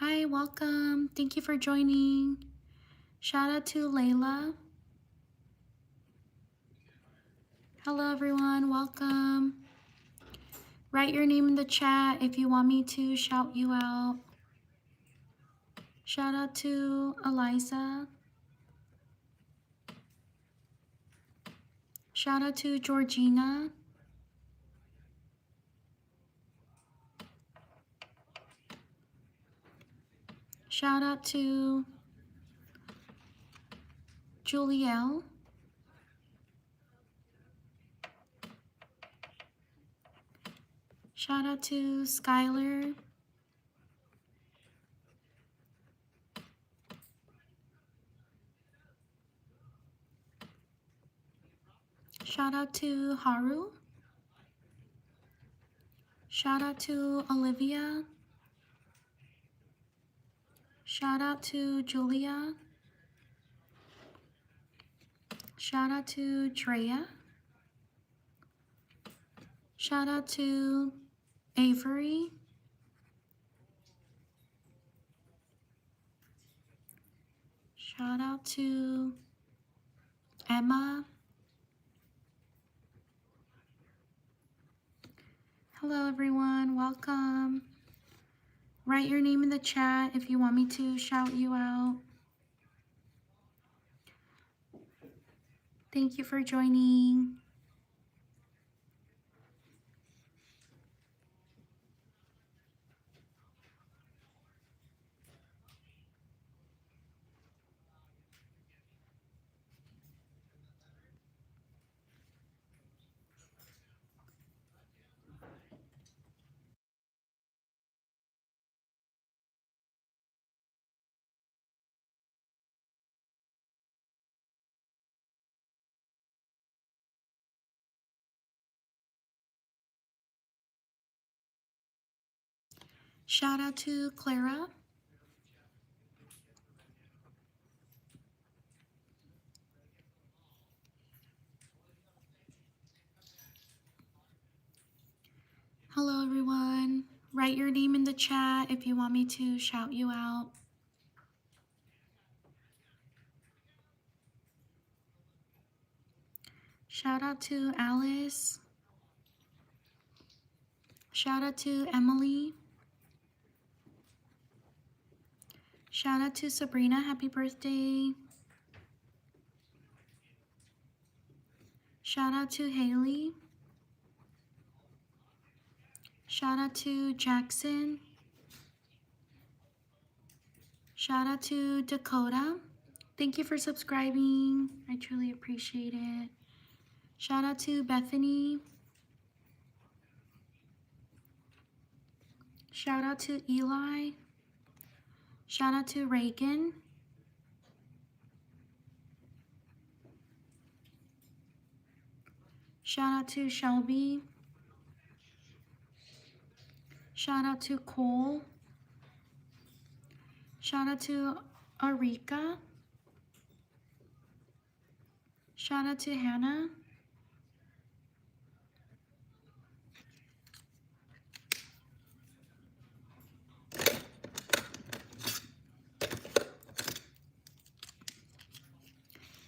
Hi, welcome. Thank you for joining. Shout out to Layla. Hello, everyone. Welcome. Write your name in the chat if you want me to shout you out. Shout out to Eliza. Shout out to Georgina. Shout out to Julielle. Shout out to Skylar. Shout out to Haru. Shout out to Olivia. Shout out to Julia. Shout out to Drea. Shout out to Avery. Shout out to Emma. Hello everyone, welcome. Write your name in the chat if you want me to shout you out. Thank you for joining. Shout out to Clara. Hello everyone. Write your name in the chat if you want me to shout you out. Shout out to Alice. Shout out to Emily. Shout out to Sabrina, happy birthday. Shout out to Haley. Shout out to Jackson. Shout out to Dakota. Thank you for subscribing. I truly appreciate it. Shout out to Bethany. Shout out to Eli. Shout out to Reagan. Shout out to Shelby. Shout out to Cole. Shout out to Arika. Shout out to Hannah.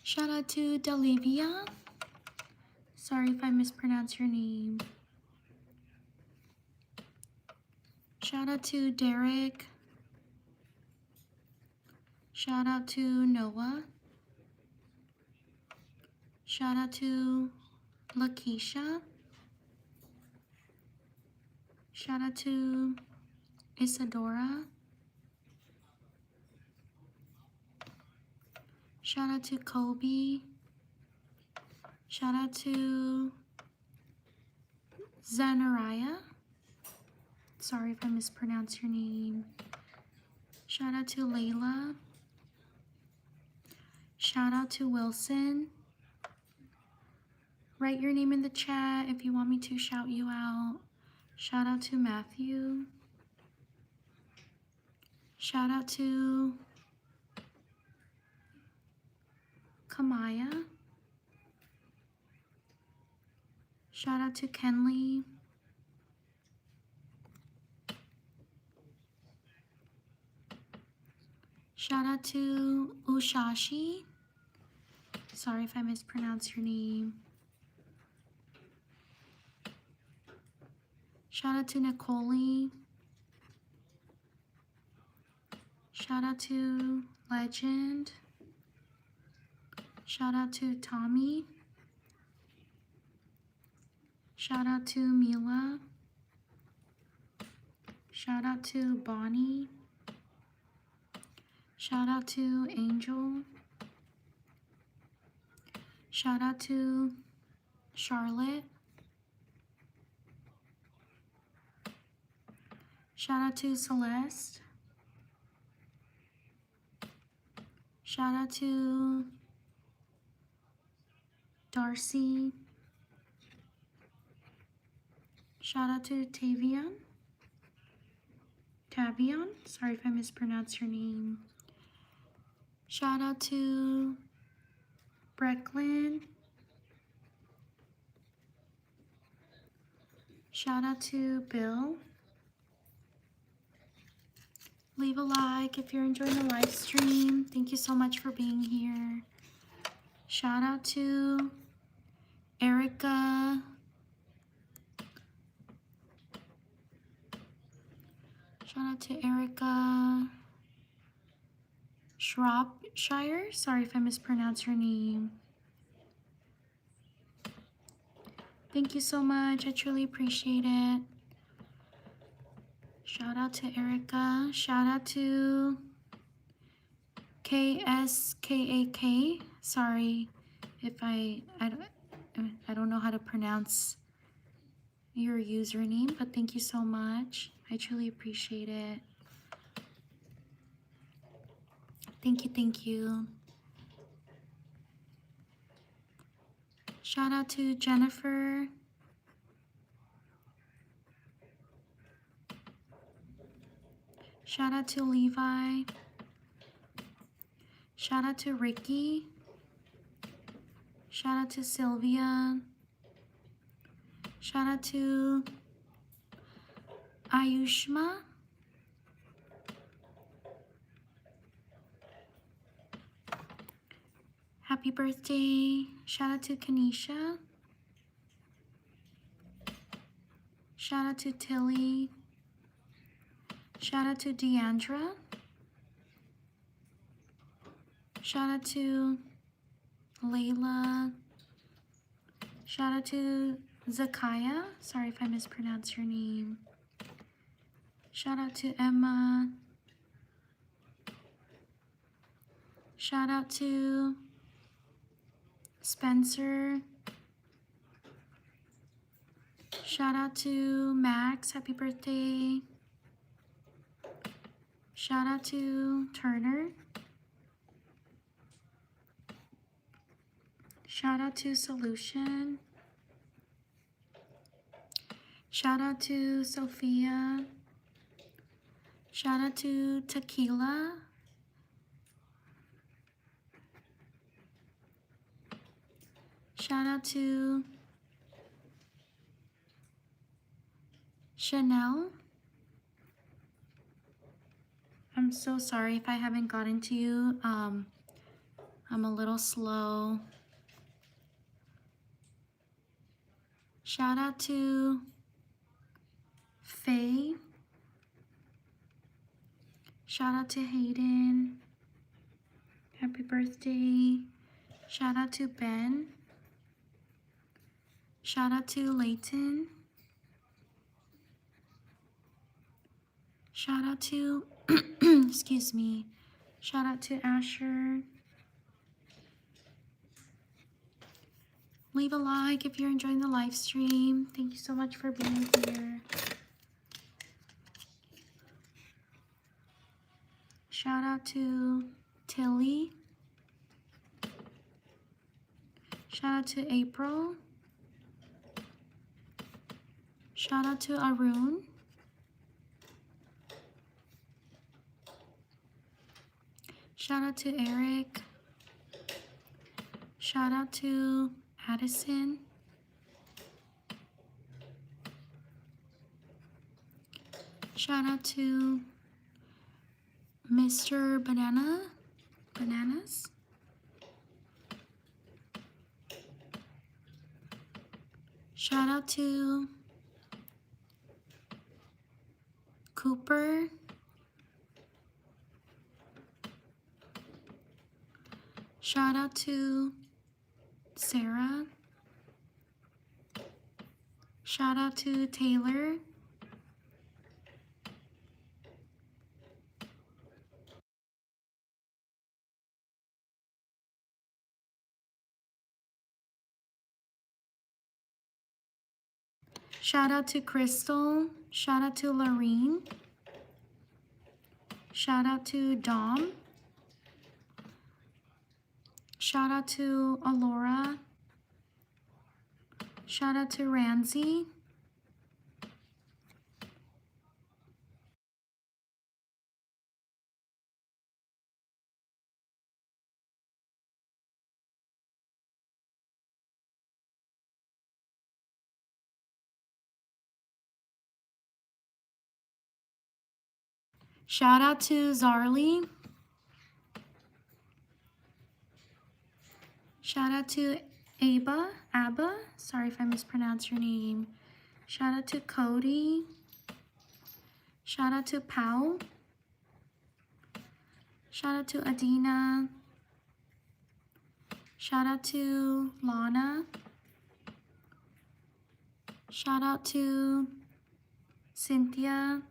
Shout out to Delivia. Sorry if I mispronounce your name. Shout out to Derek. Shout out to Noah. Shout out to Lakeisha. Shout out to Isadora. Shout out to Kobe. Shout out to Zanariah. Sorry if I mispronounce your name. Shout out to Layla. Shout out to Wilson. Write your name in the chat if you want me to shout you out. Shout out to Matthew. Shout out to Kamaya. Shout out to Kenley. Shout out to Ushashi. Sorry if I mispronounce your name. Shout out to Nicole. Shout out to Legend. Shout out to Tommy. Shout out to Mila. Shout out to Bonnie. Shout out to Angel. Shout out to Charlotte. Shout out to Celeste. Shout out to Darcy. Shout out to Tavion. Sorry if I mispronounced your name. Shout out to Brecklin. Shout out to Bill. Leave a like if you're enjoying the live stream. Thank you so much for being here. Shout out to Erica. Shout out to Erica Shropshire. Sorry if I mispronounced your name. Thank you so much. I truly appreciate it. Shout out to Erica. Shout out to KSKAK. Sorry if I don't know how to pronounce your username, but thank you so much. I truly appreciate it. Thank you, thank you. Shout out to Jennifer. Shout out to Levi. Shout out to Ricky. Shout out to Sylvia. Shout out to Ayushma. Happy birthday. Shout out to Kanisha. Shout out to Tilly. Shout out to Deandra. Shout out to Layla. Shout out to Zakaya. Sorry if I mispronounced your name. Shout out to Emma. Shout out to Spencer. Shout out to Max. Happy birthday. Shout out to Turner. Shout out to Solution. Shout out to Sophia. Shout out to Tequila. Shout out to Chanel. I'm so sorry if I haven't gotten to you. I'm a little slow. Shout out to Faye. Shout out to Hayden. Happy birthday. Shout out to Ben. Shout out to Layton. Shout out to, excuse me. Shout out to Asher. Leave a like if you're enjoying the live stream. Thank you so much for being here. Shout out to Tilly. Shout out to April. Shout out to Arun. Shout out to Eric. Shout out to Addison. Shout out to Mr. Bananas. Shout out to Cooper. Shout out to Sarah. Shout out to Taylor. Shout out to Crystal. Shout out to Lorene. Shout out to Dom. Shout out to Alora. Shout out to Ramsey. Shout out to Zarly. Shout out to Abba. Sorry if I mispronounced your name. Shout out to Cody. Shout out to Pau. Shout out to Adina. Shout out to Lana. Shout out to Cynthia.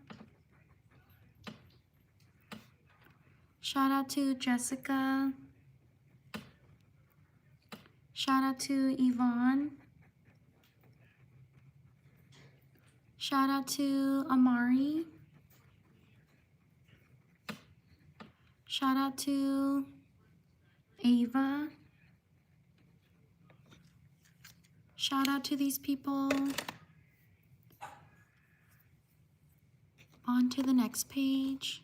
Shout out to Jessica. Shout out to Yvonne. Shout out to Amari. Shout out to Ava. Shout out to these people. On to the next page.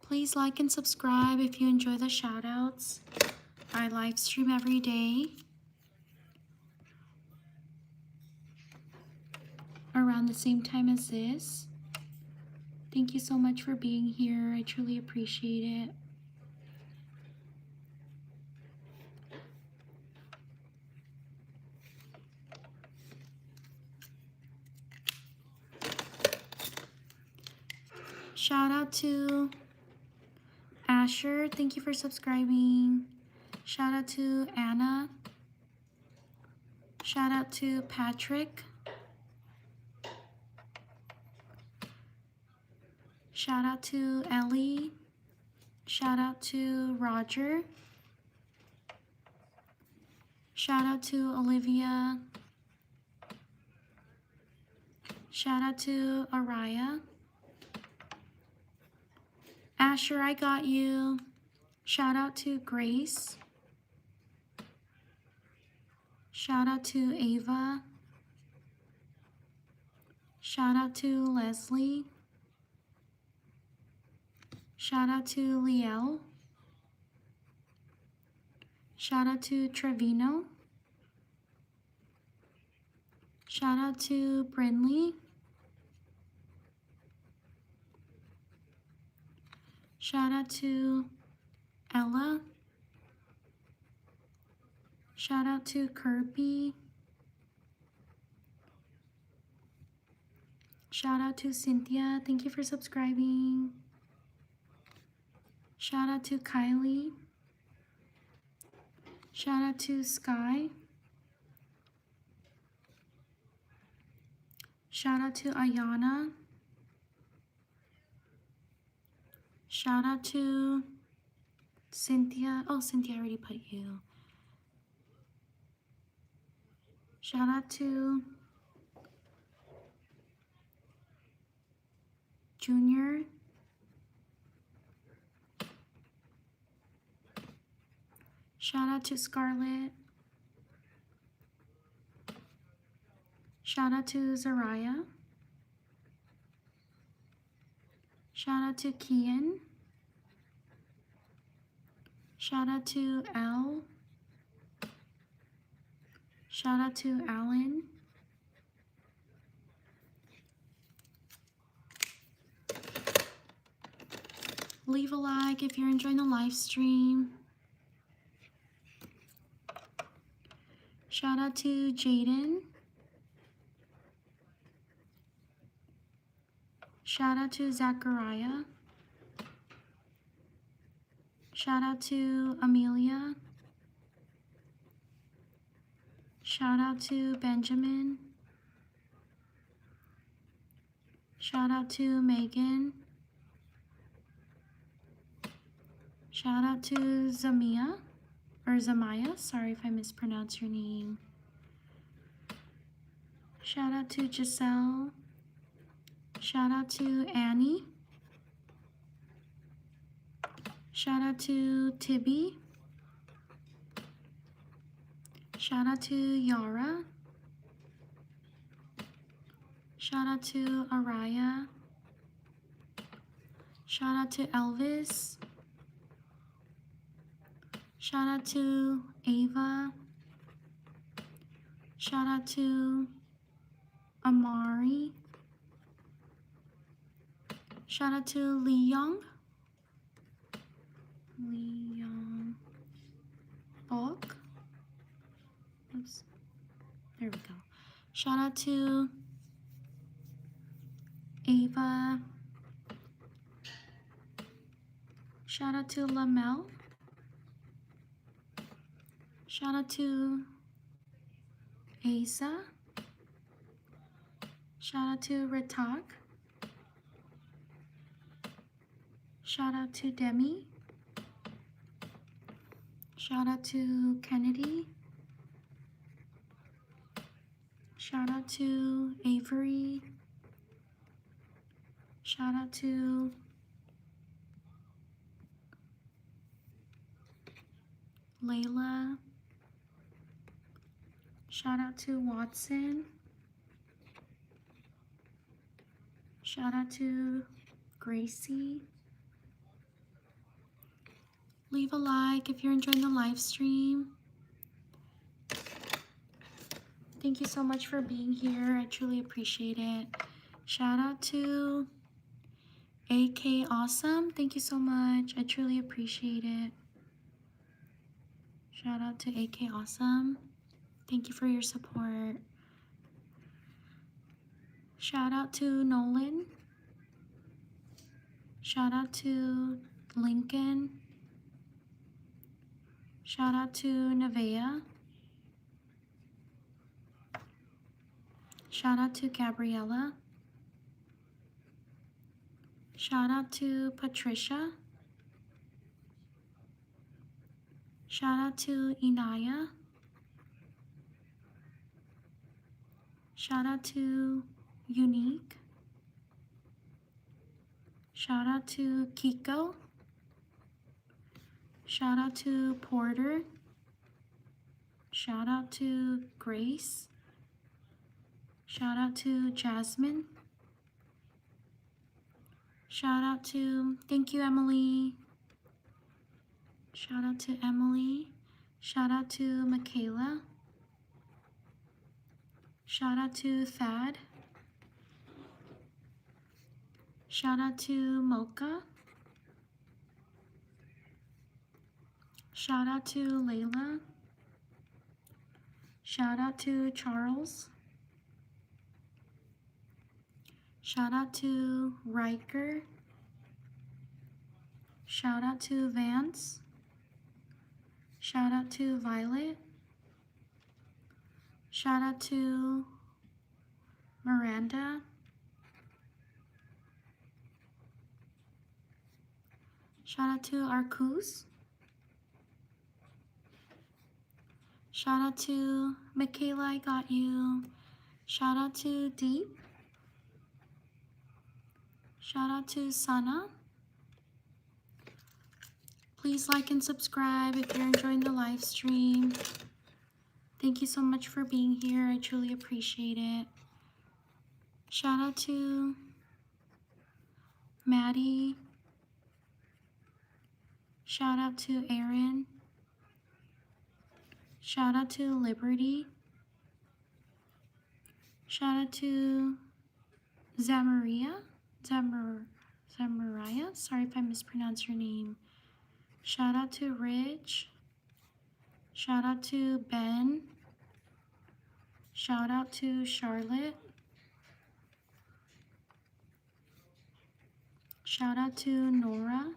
Please like and subscribe if you enjoy the shout outs. I live stream every day around the same time as this. Thank you so much for being here. I truly appreciate it. Shout out to Asher. Thank you for subscribing. Shout out to Anna. Shout out to Patrick. Shout out to Ellie. Shout out to Roger. Shout out to Olivia. Shout out to Araya. Asher, I got you. Shout out to Grace. Shout out to Ava. Shout out to Leslie. Shout out to Liel. Shout out to Trevino. Shout out to Brinley. Shout out to Ella. Shout out to Kirby. Shout out to Cynthia. Thank you for subscribing. Shout out to Kylie. Shout out to Sky. Shout out to Ayana. Shout out to Cynthia. Oh, Cynthia, I already put you. Shout out to Junior. Shout out to Scarlett. Shout out to Zariah. Shout out to Kian. Shout out to Elle. Shout out to Alan. Leave a like if you're enjoying the live stream. Shout out to Jaden. Shout out to Zachariah. Shout out to Amelia. Shout out to Benjamin. Shout out to Megan. Shout out to Zamaya. Sorry if I mispronounce your name. Shout out to Giselle. Shout out to Annie. Shout out to Tibby. Shout out to Yara. Shout out to Araya. Shout out to Elvis. Shout out to Ava. Shout out to Amari. Shout out to Lee Young. Bok. Oops. There we go. Shout out to Ava. Shout out to Lamel. Shout out to Asa. Shout out to Ritak. Shout out to Demi. Shout out to Kennedy. Shout out to Avery. Shout out to Layla. Shout out to Watson. Shout out to Gracie. Leave a like if you're enjoying the live stream. Thank you so much for being here. I truly appreciate it. Shout out to AK Awesome. Thank you so much. I truly appreciate it. Shout out to AK Awesome. Thank you for your support. Shout out to Nolan. Shout out to Lincoln. Shout out to Nevaeh. Shout out to Gabriella. Shout out to Patricia. Shout out to Inaya. Shout out to Unique. Shout out to Kiko. Shout out to Porter. Shout out to Grace. Shout out to Jasmine. Shout out to, thank you, Emily. Shout out to Emily. Shout out to Michaela. Shout out to Thad. Shout out to Mocha. Shout out to Layla. Shout out to Charles. Shout out to Riker. Shout out to Vance. Shout out to Violet. Shout out to Miranda. Shout out to Arcus. Shout out to Michaela, I got you. Shout out to Deep. Shout out to Sana. Please like and subscribe if you're enjoying the live stream. Thank you so much for being here. I truly appreciate it. Shout out to Maddie. Shout out to Aaron. Shout out to Liberty. Shout out to Zamaria. that Mariah? Sorry if I mispronounced your name. Shout out to Rich. Shout out to Ben. Shout out to Charlotte. Shout out to Nora.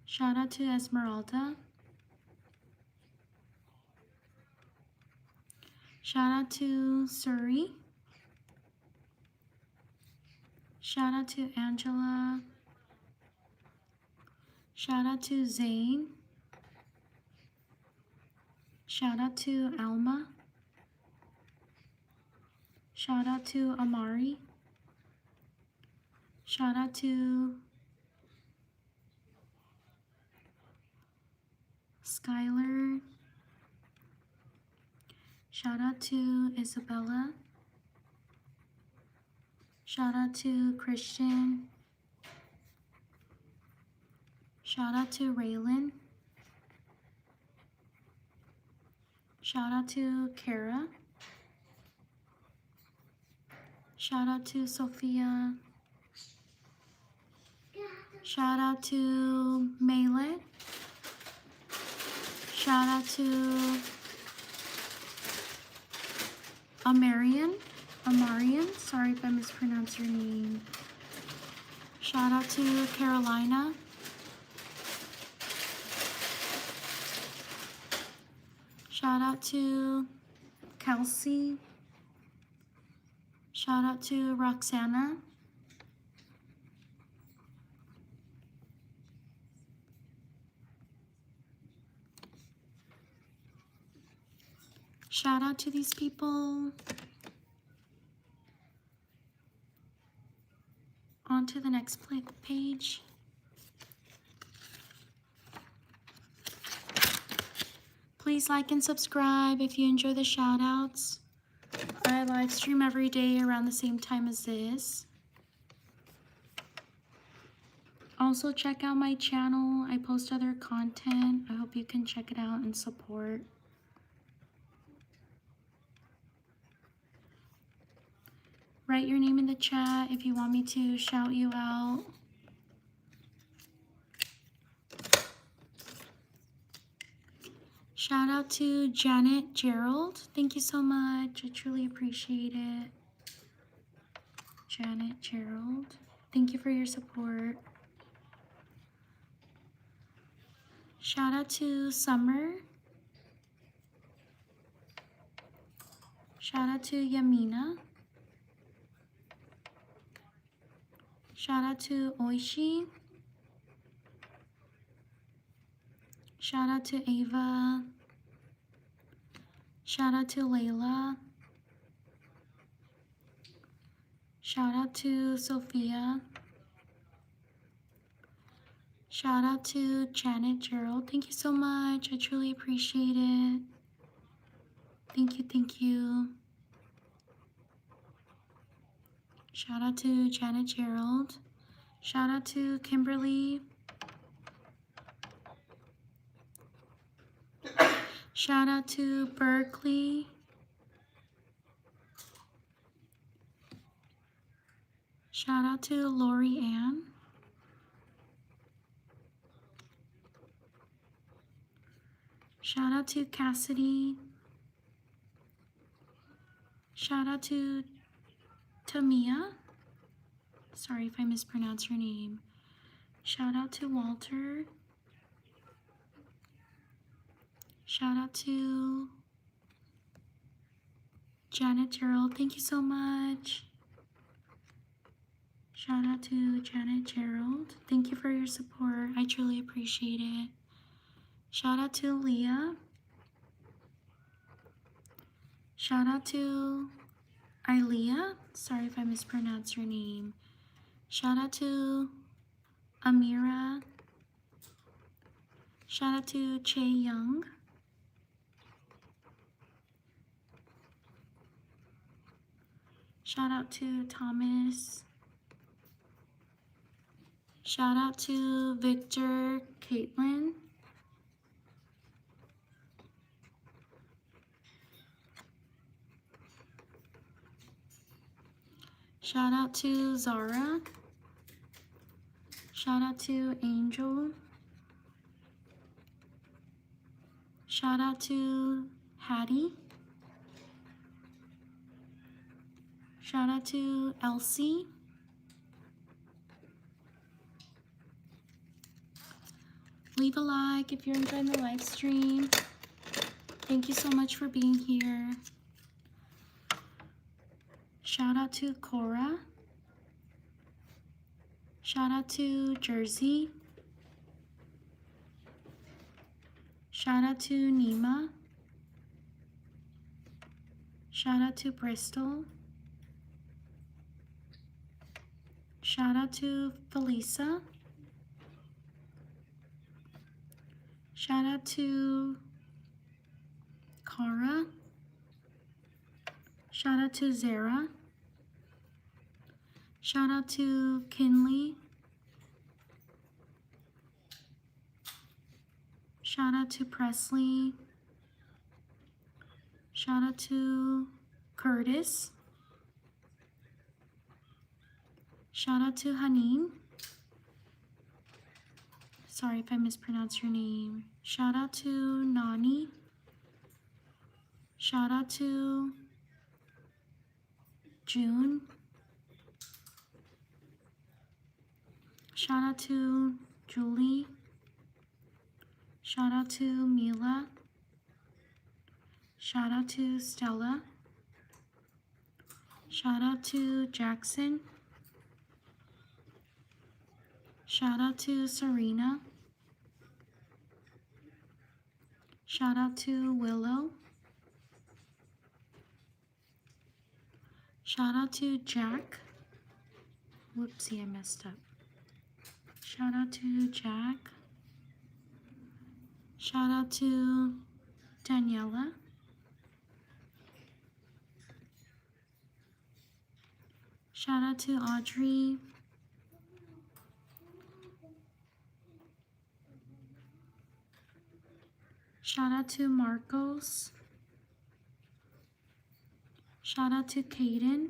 Shout out to Esmeralda. Shout out to Suri. Shout out to Angela. Shout out to Zane. Shout out to Alma. Shout out to Amari. Shout out to Skylar. Shout out to Isabella. Shout out to Christian. Shout out to Raylan. Shout out to Kara. Shout out to Sophia. Shout out to Melee. Shout out to Amarian. Sorry if I mispronounced your name. Shout out to Carolina. Shout out to Kelsey. Shout out to Roxana. Shout out to these people. On to the next page. Please like and subscribe if you enjoy the shout outs. I live stream every day around the same time as this. Also check out my channel. I post other content. I hope you can check it out and support. Write your name in the chat if you want me to shout you out. Shout out to Janet Gerald. Thank you so much. I truly appreciate it. Janet Gerald. Thank you for your support. Shout out to Summer. Shout out to Yamina. Shout out to Oishi. Shout out to Ava. Shout out to Layla. Shout out to Sophia. Shout out to Janet Gerald. Thank you so much. I truly appreciate it. Thank you, thank you. Shout out to Janet Gerald. Shout out to Kimberly. Shout out to Berkeley. Shout out to Lori Ann. Shout out to Cassidy. Shout out to Tamia. Sorry if I mispronounced your name. Shout out to Walter. Shout out to Janet Gerald. Thank you so much. Shout out to Janet Gerald. Thank you for your support. I truly appreciate it. Shout out to Leah. Shout out to Ilea. Sorry if I mispronounced your name. Shout out to Amira. Shout out to Che Young. Shout out to Thomas. Shout out to Victor, Caitlin. Shout out to Zara. Shout out to Angel. Shout out to Hattie. Shout out to Elsie. Leave a like if you're enjoying the live stream. Thank you so much for being here. Shout out to Cora. Shout out to Jersey. Shout out to Nima. Shout out to Bristol. Shout out to Felisa. Shout out to Cara. Shout out to Zara. Shout out to Kinley. Shout out to Presley. Shout out to Curtis. Shout out to Haneen. Sorry if I mispronounced your name. Shout out to Nani. Shout out to June. Shout out to Julie. Shout out to Mila. Shout out to Stella. Shout out to Jackson. Shout out to Serena. Shout out to Willow. Shout out to Jack. Whoopsie, I messed up. Shout out to Jack. Shout out to Daniela. Shout out to Audrey. Shout out to Marcos. Shout out to Kaden.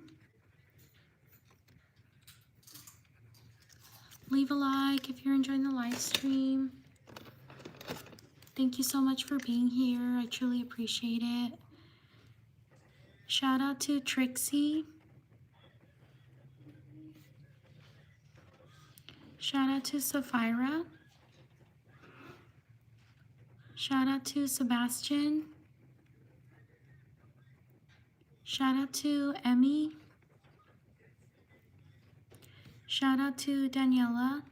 Leave a like if you're enjoying the live stream. Thank you so much for being here. I truly appreciate it. Shout out to Trixie. Shout out to Sapphira. Shout out to Sebastian. Shout out to Emmy. Shout out to Daniela.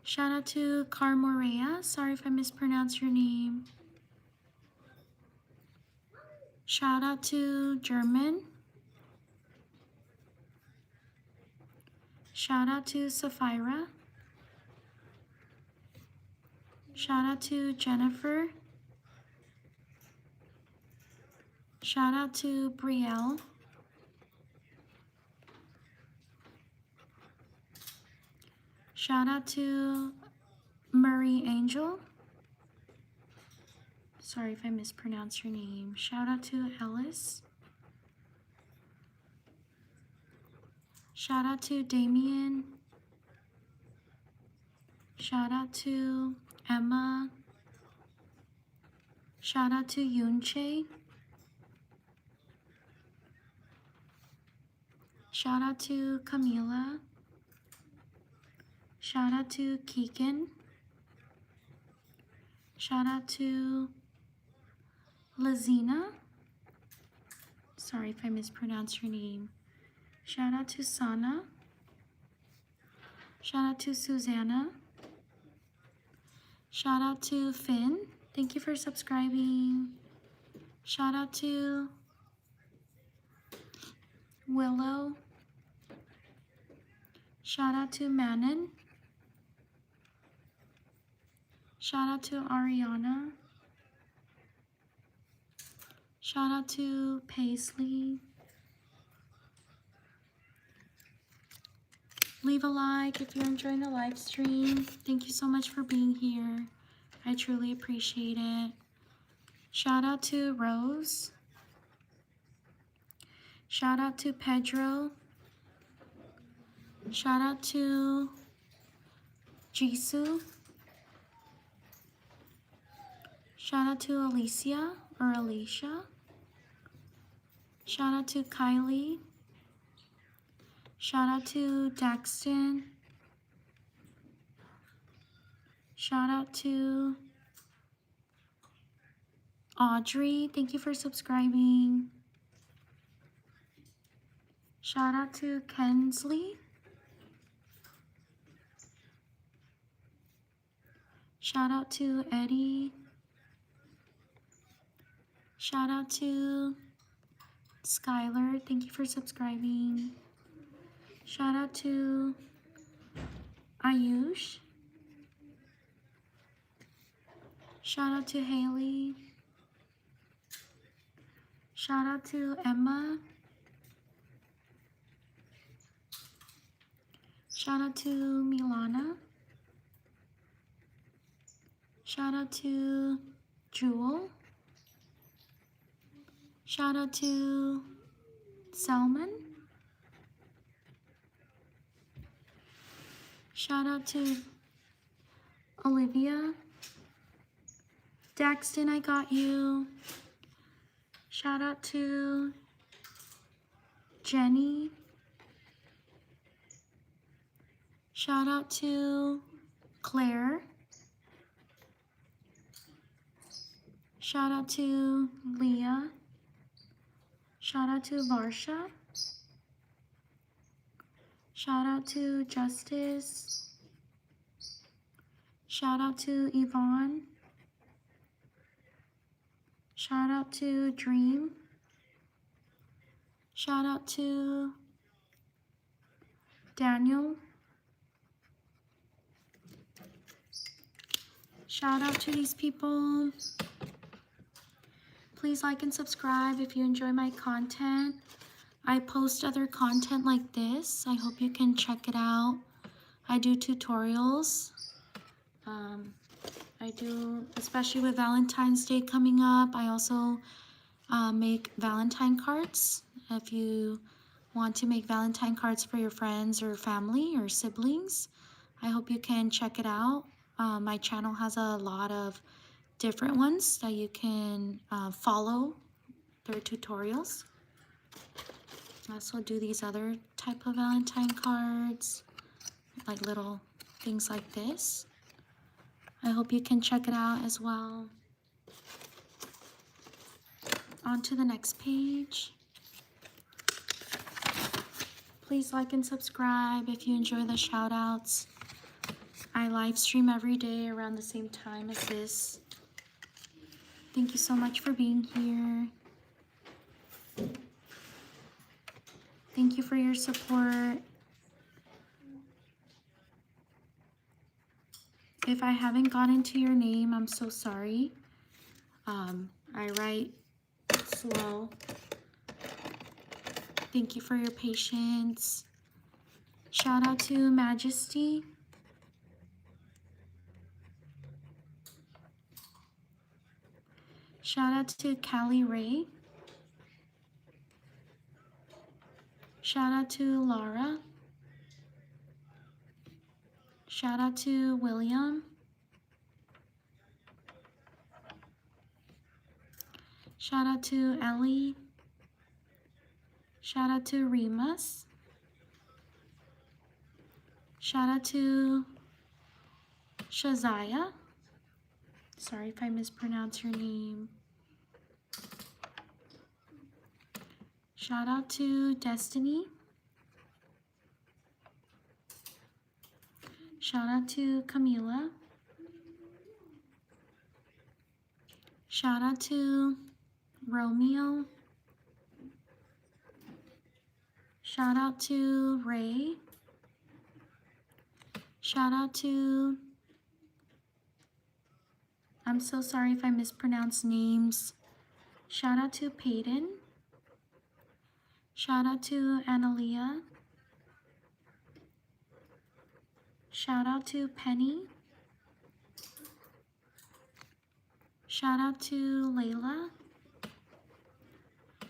Shout out to Carmorea. Sorry if I mispronounced your name. Shout out to German. Shout out to Sapphira. Shout out to Jennifer. Shout out to Brielle. Shout out to Marie Angel. Sorry if I mispronounced your name. Shout out to Ellis. Shout out to Damien. Shout out to Emma. Shout out to Yunche. Shout out to Camila. Shout out to Keegan. Shout out to Lazina. Sorry if I mispronounced your name. Shout out to Sana. Shout out to Susanna. Shout out to Finn. Thank you for subscribing. Shout out to Willow. Shout out to Manon. Shout out to Ariana. Shout out to Paisley. Leave a like if you're enjoying the live stream. Thank you so much for being here. I truly appreciate it. Shout out to Rose. Shout out to Pedro. Shout out to Jisoo. Shout out to Alicia or Alicia. Shout out to Kylie. Shout out to Daxton. Shout out to Audrey. Thank you for subscribing. Shout out to Kensley. Shout out to Eddie. Shout out to Skylar. Thank you for subscribing. Shout out to Ayush. Shout out to Haley. Shout out to Emma. Shout out to Milana. Shout out to Jewel. Shout out to Salmon. Shout out to Olivia. Daxton, I got you. Shout out to Jenny. Shout out to Claire. Shout out to Leah. Shout out to Varsha. Shout out to Justice. Shout out to Yvonne. Shout out to Dream. Shout out to Daniel. Shout out to these people. Please like and subscribe if you enjoy my content. I post other content like this. I hope you can check it out. I do tutorials. I do, especially with Valentine's Day coming up, I also make Valentine cards. If you want to make Valentine cards for your friends or family or siblings, I hope you can check it out. My channel has a lot of different ones that you can follow their tutorials. I also do these other type of Valentine cards, like little things like this. I hope you can check it out as well. On to the next page. Please like and subscribe if you enjoy the shout outs. I live stream every day around the same time as this. Thank you so much for being here. Thank you for your support. If I haven't gotten to your name, I'm so sorry. I write slow. Thank you for your patience. Shout out to Majesty. Shout out to Callie Ray. Shout out to Laura. Shout out to William. Shout out to Ellie. Shout out to Remus. Shout out to Shazaya. Sorry if I mispronounce your name. Shout out to Destiny. Shout out to Camila. Shout out to Romeo. Shout out to Ray. Shout out to, I'm so sorry if I mispronounce names. Shout out to Peyton. Shout out to Analia. Shout out to Penny. Shout out to Layla.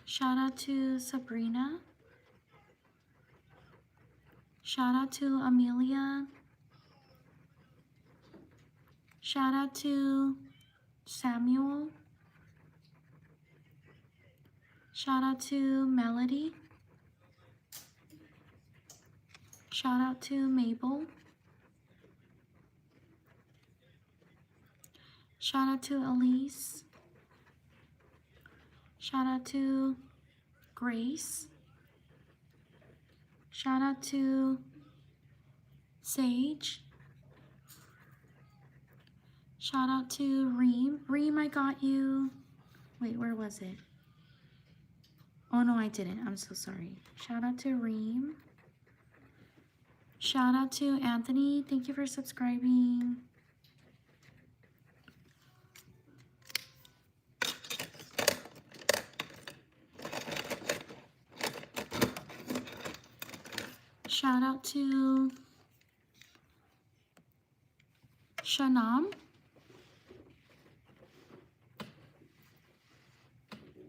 Shout out to Sabrina. Shout out to Amelia. Shout out to Samuel. Shout out to Melody. Shout out to Mabel. Shout out to Elise. Shout out to Grace. Shout out to Sage. Shout out to Reem. Reem, I got you. Wait, where was it? Oh no, I didn't. I'm so sorry. Shout out to Reem. Shout out to Anthony. Thank you for subscribing. Shout out to Shanam.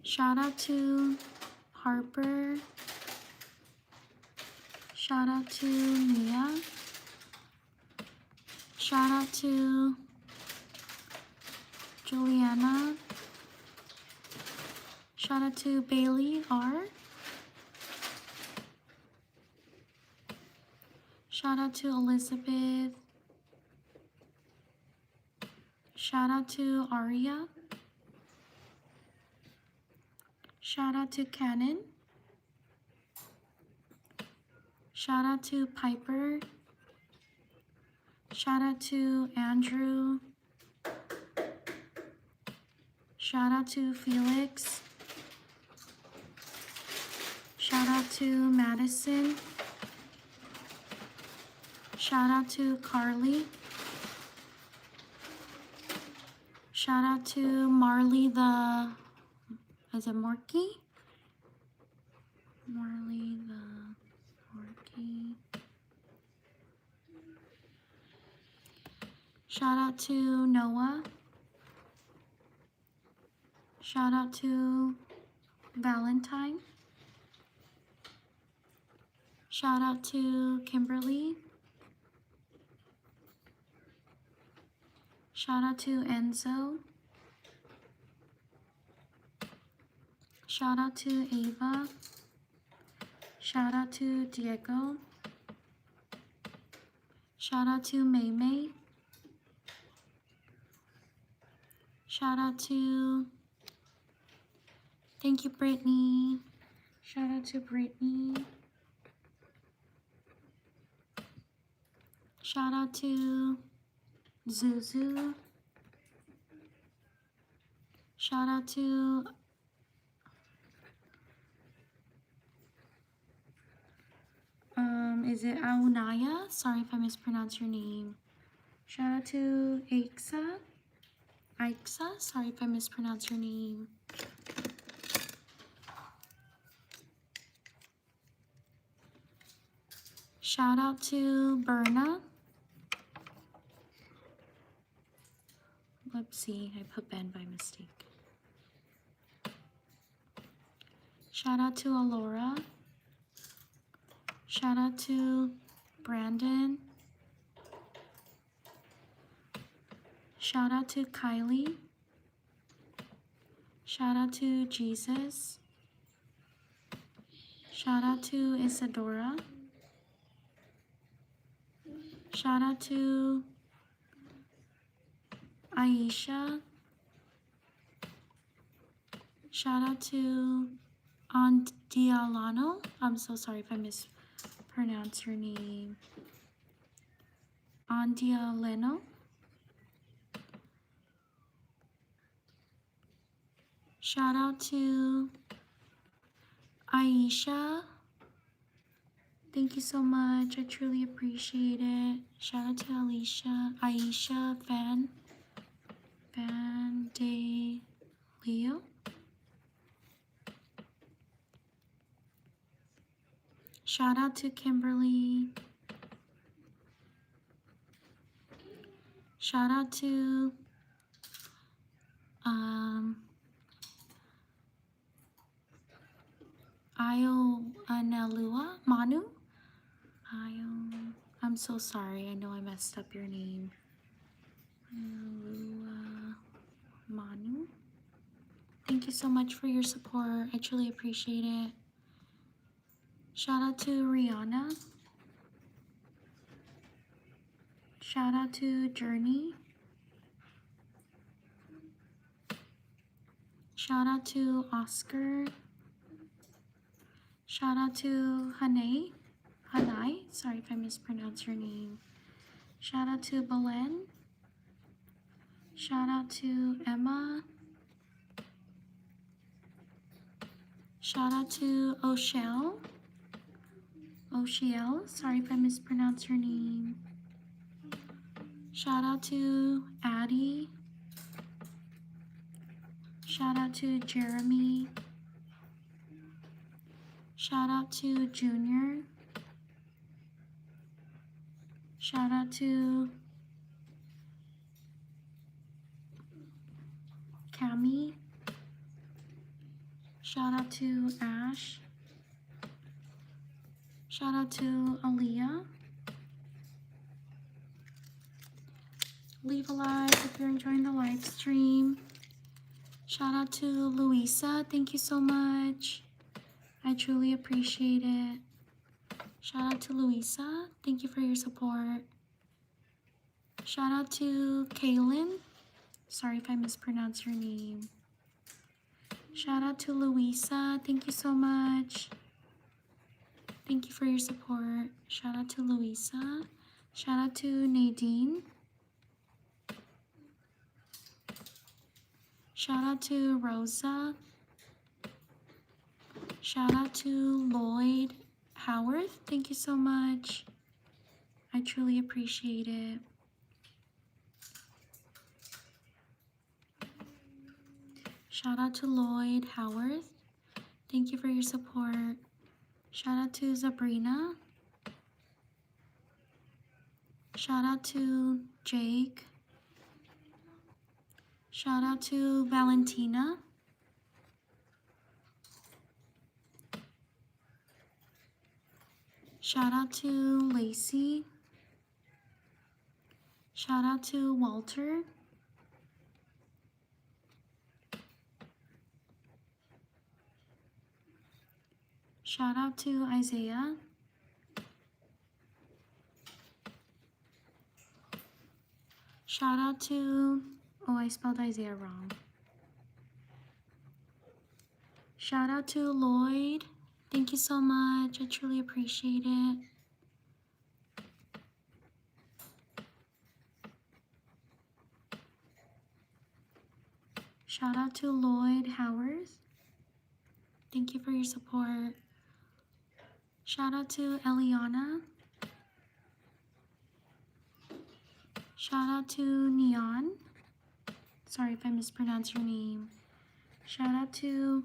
Shout out to Harper. Shout out to Mia. Shout out to Juliana. Shout out to Bailey R. Shout out to Elizabeth. Shout out to Aria. Shout out to Cannon. Shout out to Piper. Shout out to Andrew. Shout out to Felix. Shout out to Madison. Shout out to Carly. Shout out to Marley the, is it Morky? Marley the Morky. Shout out to Noah. Shout out to Valentine. Shout out to Kimberly. Shout out to Enzo. Shout out to Ava. Shout out to Diego. Shout out to May May. Shout out to, thank you, Brittany. Shout out to Brittany. Shout out to Zuzu. Shout out to is it Aunaya? Sorry if I mispronounced your name. Shout out to Aixa. Sorry if I mispronounced your name. Shout out to Berna. Whoopsie, I put Ben by mistake. Shout out to Alora. Shout out to Brandon. Shout out to Kylie. Shout out to Jesus. Shout out to Isadora. Shout out to Aisha. Shout out to Aunt Dialano. I'm so sorry if I mispronounced your name. Aunt Dialeno. Shout out to Aisha. Thank you so much. I truly appreciate it. Shout out to Alicia, Aisha, Van de Leo. Shout out to Kimberly. Shout out to Io Analua Manu. I'm so sorry. I know I messed up your name. Analua Manu. Thank you so much for your support. I truly appreciate it. Shout out to Rihanna. Shout out to Journey. Shout out to Oscar. Shout out to Hanai. Sorry if I mispronounce your name. Shout out to Belen. Shout out to Emma. Shout out to Oshel. Sorry if I mispronounce your name. Shout out to Addie. Shout out to Jeremy. Shout out to Junior. Shout out to Cami. Shout out to Ash. Shout out to Aaliyah. Leave a like if you're enjoying the live stream. Shout out to Louisa. Thank you so much. I truly appreciate it. Shout out to Louisa. Thank you for your support. Shout out to Kaylin. Sorry if I mispronounced your name. Shout out to Louisa. Thank you so much. Thank you for your support. Shout out to Louisa. Shout out to Nadine. Shout out to Rosa. Shout out to Lloyd Howard. Thank you so much. I truly appreciate it. Shout out to Lloyd Howard. Thank you for your support. Shout out to Sabrina. Shout out to Jake. Shout out to Valentina. Shout out to Lacey. Shout out to Walter. Shout out to Isaiah. Shout out to, oh, I spelled Isaiah wrong. Shout out to Lloyd. Thank you so much. I truly appreciate it. Shout out to Lloyd Howard. Thank you for your support. Shout out to Eliana. Shout out to Neon. Sorry if I mispronounced your name. Shout out to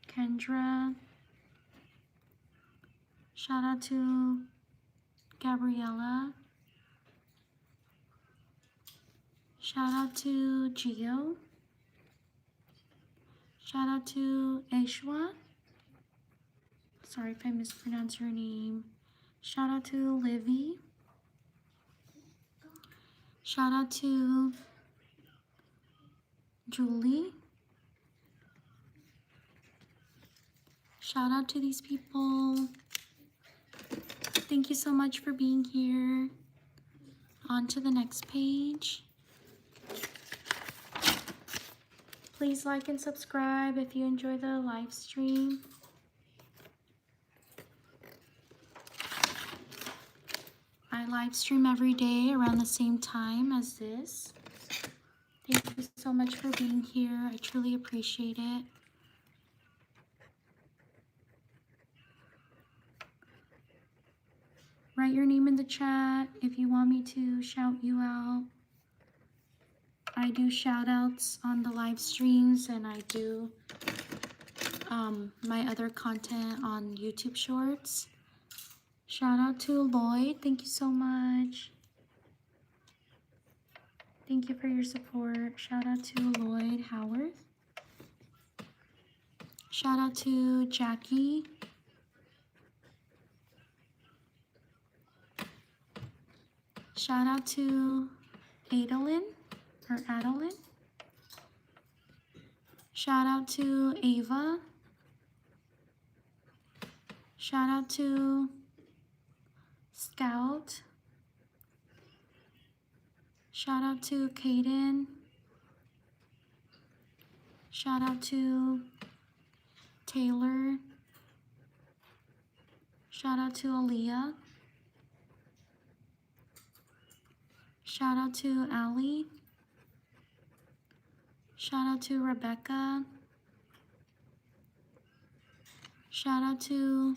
Kendra. Shout out to Gabriella. Shout out to Gio. Shout out to Aishwa. Sorry if I mispronounced your name. Shout out to Livy. Shout out to Julie. Shout out to these people. Thank you so much for being here. On to the next page. Please like and subscribe if you enjoy the live stream. I live stream every day around the same time as this. Thank you so much for being here. I truly appreciate it. Write your name in the chat if you want me to shout you out. I do shout outs on the live streams, and I do my other content on YouTube Shorts. Shout out to Lloyd. Thank you so much. Thank you for your support. Shout out to Lloyd Howarth. Shout out to Jackie. Shout out to Adeline or Adeline. Shout out to Ava. Shout out to Scout. Shout out to Kaden. Shout out to Taylor. Shout out to Aaliyah. Shout out to Allie. Shout out to Rebecca. Shout out to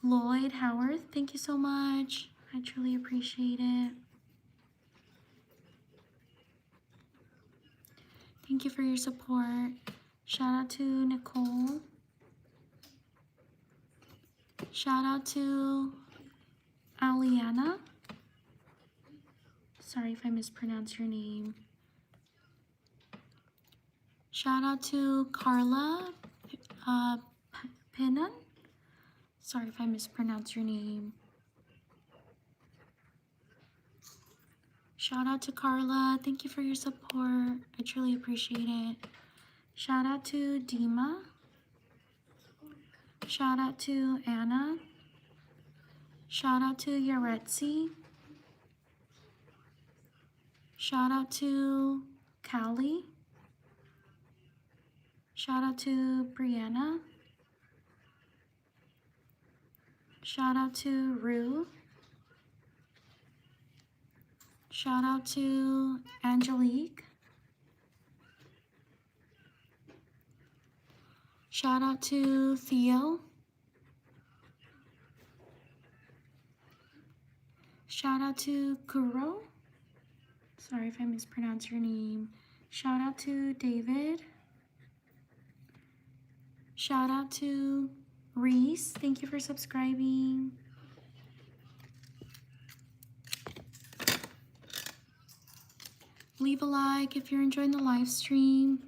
Lloyd Howard. Thank you so much. I truly appreciate it. Thank you for your support. Shout out to Nicole. Shout out to Aliana. Sorry if I mispronounce your name. Shout out to Carla Pinnan. Sorry if I mispronounce your name. Shout out to Carla. Thank you for your support. I truly appreciate it. Shout out to Dima. Shout out to Anna. Shout out to Yaretsi. Shout out to Callie. Shout out to Brianna. Shout out to Rue. Shout out to Angelique. Shout out to Theo. Shout out to Kuro. Sorry if I mispronounce your name. Shout out to David. Shout out to Reese. Thank you for subscribing. Leave a like if you're enjoying the live stream.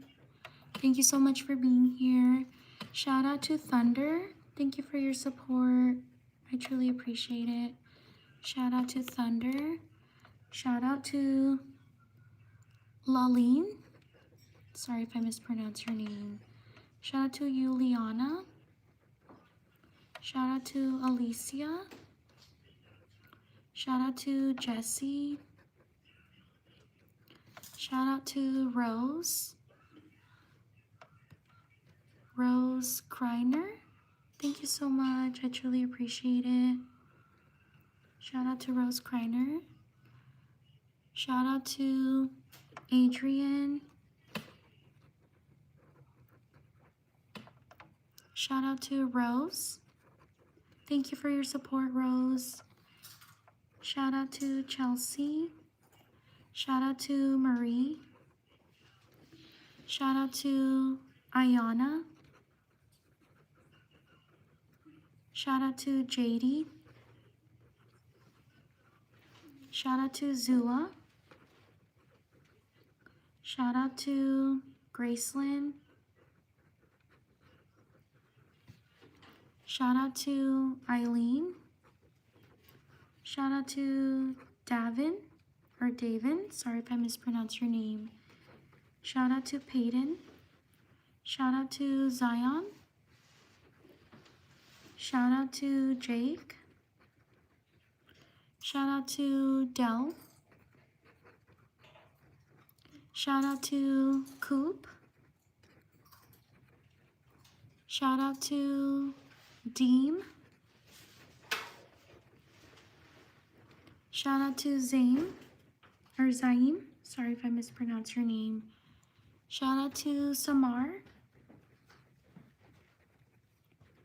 Thank you so much for being here. Shout out to Thunder. Thank you for your support. I truly appreciate it. Shout out to Thunder. Shout out to Laline. Sorry if I mispronounce your name. Shout out to Juliana. Shout out to Alicia. Shout out to Jessie. Shout out to Rose. Rose Kreiner. Thank you so much. I truly appreciate it. Shout out to Rose Kreiner. Shout out to Adrian. Shout out to Rose. Thank you for your support, Rose. Shout out to Chelsea. Shout out to Marie. Shout out to Ayana. Shout out to JD. Shout out to Zula. Shout out to Gracelyn. Shout out to Eileen. Shout out to Davin or Davin. Sorry if I mispronounce your name. Shout out to Peyton. Shout out to Zion. Shout out to Jake. Shout out to Dell. Shout out to Coop. Shout out to Deem. Shout out to Zaim or Zaim. Sorry if I mispronounce your name. Shout out to Samar.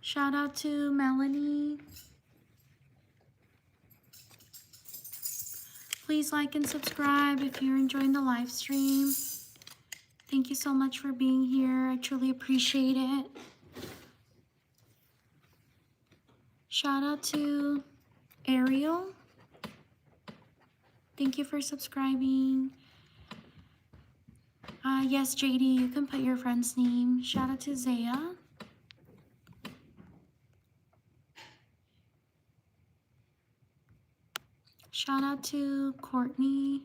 Shout out to Melanie. Please like and subscribe if you're enjoying the live stream. Thank you so much for being here. I truly appreciate it. Shout out to Ariel. Thank you for subscribing. Yes, JD, you can put your friend's name. Shout out to Zaya. Shout out to Courtney.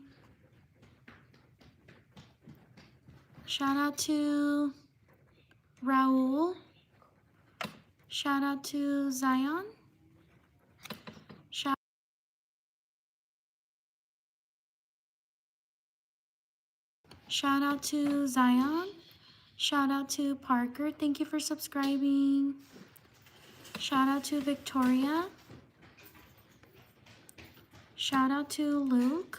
Shout out to Raul. Shout out to Zion. Shout out to Zion. Shout out to Parker. Thank you for subscribing. Shout out to Victoria. Shout out to Luke.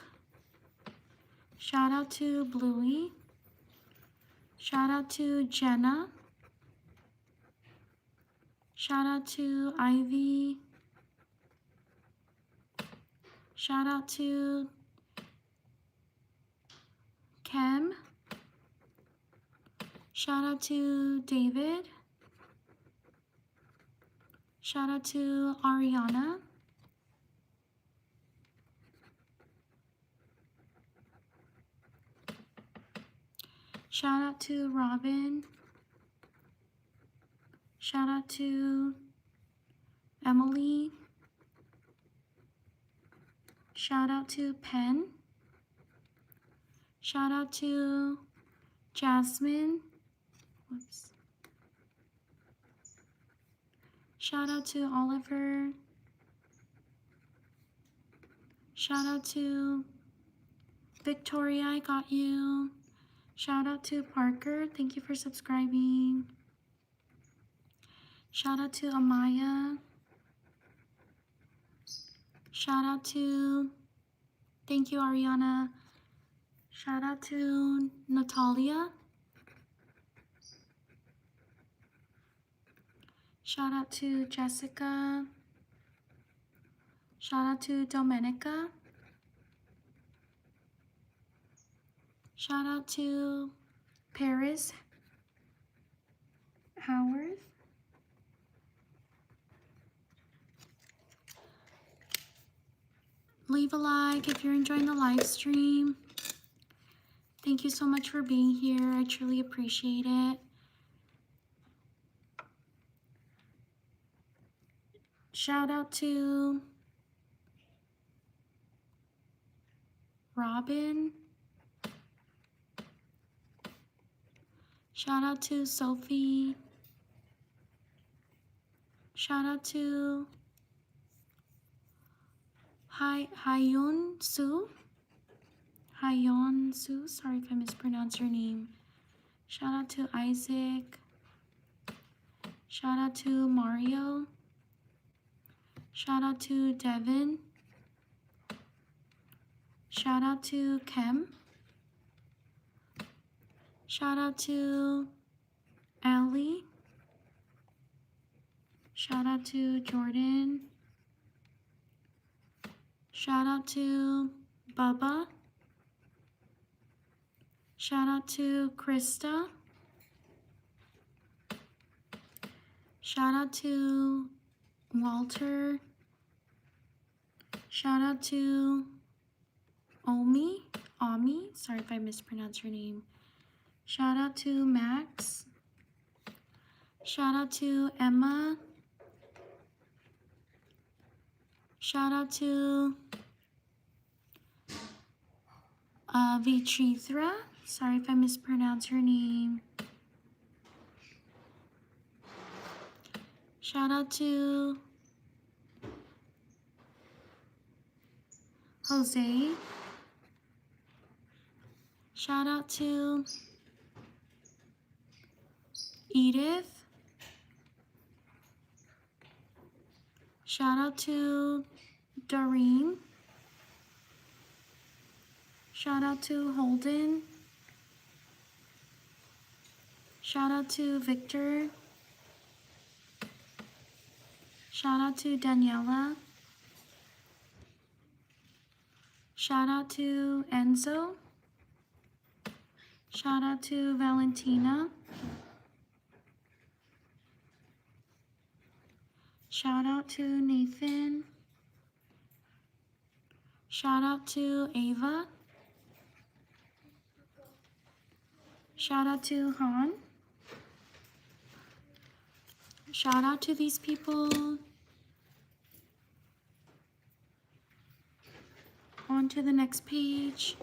Shout out to Bluey. Shout out to Jenna. Shout out to Ivy. Shout out to Kem. Shout out to David. Shout out to Ariana. Shout out to Robin. Shout out to Emily. Shout out to Penn. Shout out to Jasmine. Whoops. Shout out to Oliver. Shout out to Victoria, I got you. Shout out to Parker, thank you for subscribing. Shout out to Amaya. Shout out to, thank you Ariana. Shout out to Natalia. Shout out to Jessica. Shout out to Domenica. Shout out to Paris Howard. Leave a like if you're enjoying the live stream. Thank you so much for being here. I truly appreciate it. Shout out to Robin. Shout out to Sophie. Shout out to Hyun Soo. Hyun Soo. Sorry if I mispronounced your name. Shout out to Isaac. Shout out to Mario. Shout out to Devin. Shout out to Kem. Shout out to Allie. Shout out to Jordan. Shout out to Bubba. Shout out to Krista. Shout out to Walter. Shout out to Ami, sorry if I mispronounced your name. Shout out to Max. Shout out to Emma. Shout out to Vichithra. Sorry if I mispronounced her name. Shout out to Jose. Shout out to Edith. Shout out to Doreen. Shout out to Holden. Shout out to Victor. Shout out to Daniela. Shout out to Enzo. Shout out to Valentina. Shout out to Nathan. Shout out to Ava. Shout out to Han. Shout out to these people. On to the next page.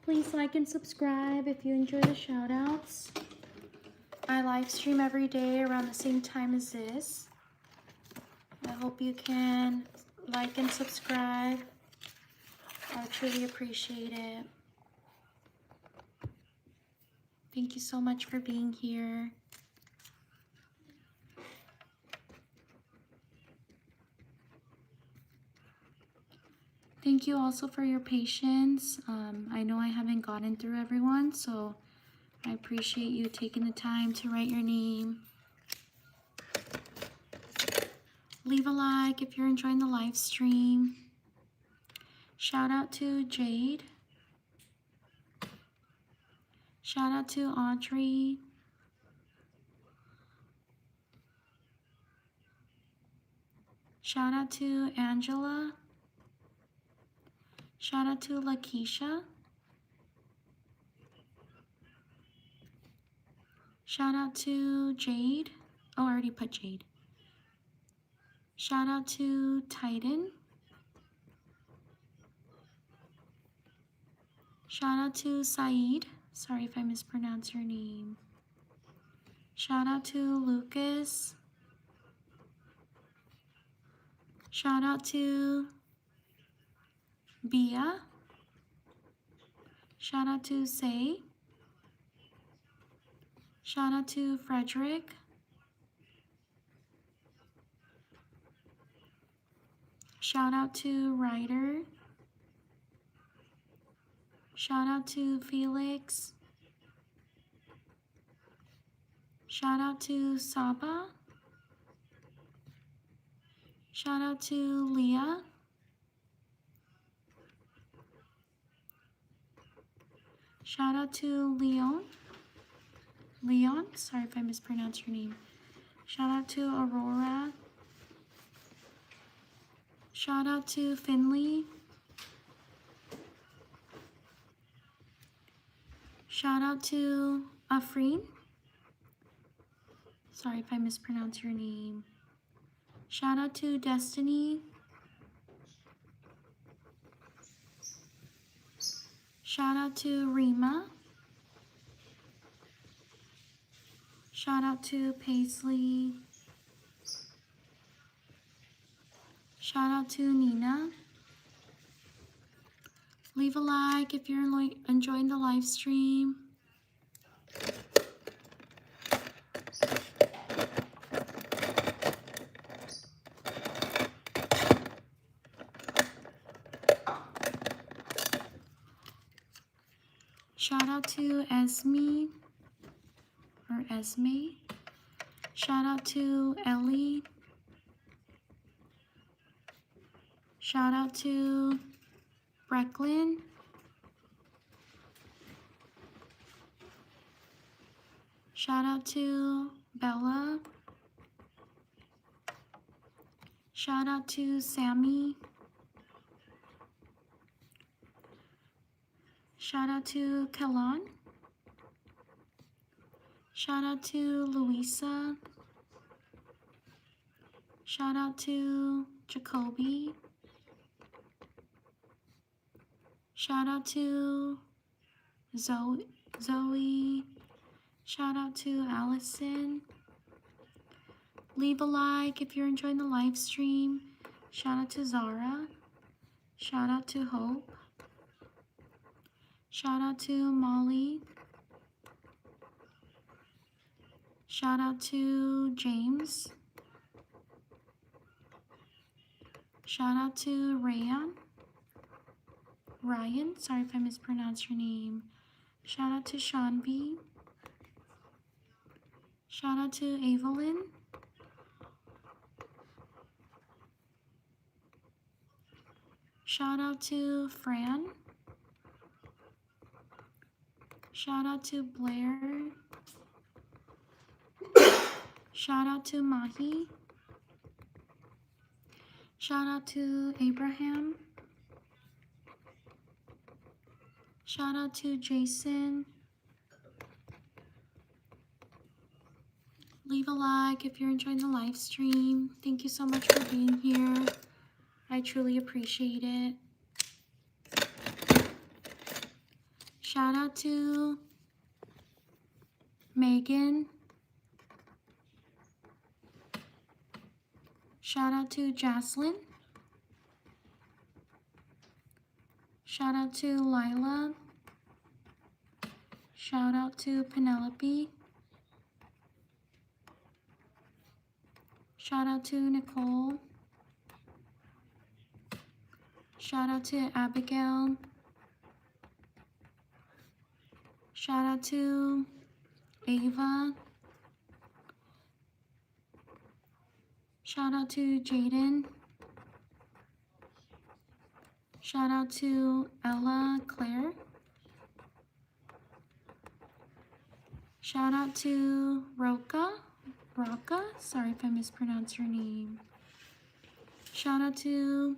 Please like and subscribe if you enjoy the shout outs. I live stream every day around the same time as this. I hope you can like and subscribe. I truly appreciate it. Thank you so much for being here. Thank you also for your patience. I know I haven't gotten through everyone, so I appreciate you taking the time to write your name. Leave a like if you're enjoying the live stream. Shout out to Jade. Shout out to Audrey. Shout out to Angela. Shout out to Lakeisha. Shout out to Jade. Oh, I already put Jade. Shout out to Titan. Shout out to Saeed. Sorry if I mispronounce your name. Shout out to Lucas. Shout out to Bia. Shout out to Say. Shout out to Frederick. Shout out to Ryder. Shout out to Felix. Shout out to Saba. Shout out to Leah. Shout out to Leon, sorry if I mispronounced your name. Shout out to Aurora. Shout out to Finley. Shout out to Afreen. Sorry if I mispronounced your name. Shout out to Destiny. Shout out to Rima. Shout out to Paisley. Shout out to Nina. Leave a like if you're enjoying the live stream. Shout out to Esme. Shout out to Ellie. Shout out to Brecklin. Shout out to Bella. Shout out to Sammy. Shout out to Kalan. Shout out to Louisa. Shout out to Jacoby. Shout out to Zoe. Shout out to Allison. Leave a like if you're enjoying the live stream. Shout out to Zara. Shout out to Hope. Shout out to Molly. Shout out to James. Shout out to Ryan, sorry if I mispronounced your name. Shout out to Sean B. Shout out to Evelyn. Shout out to Fran. Shout out to Blair. Shout out to Mahi. Shout out to Abraham. Shout out to Jason. Leave a like if you're enjoying the live stream. Thank you so much for being here. I truly appreciate it. Shout out to Megan. Shout out to Jocelyn. Shout out to Lila. Shout out to Penelope. Shout out to Nicole. Shout out to Abigail. Shout out to Ava. Shout out to Jaden. Shout out to Ella Claire. Shout out to Roka. Sorry if I mispronounced your name. Shout out to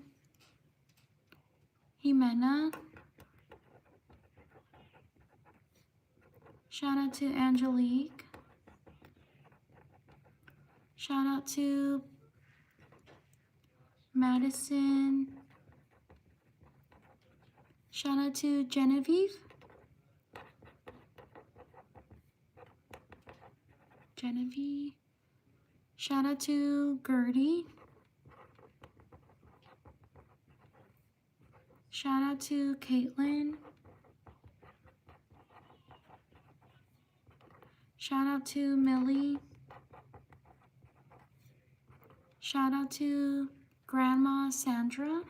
Jimena. Shout out to Angelique. Shout out to Madison. Shout out to Genevieve. Shout out to Gertie. Shout out to Caitlin. Shout out to Millie. Shout out to Grandma Sandra.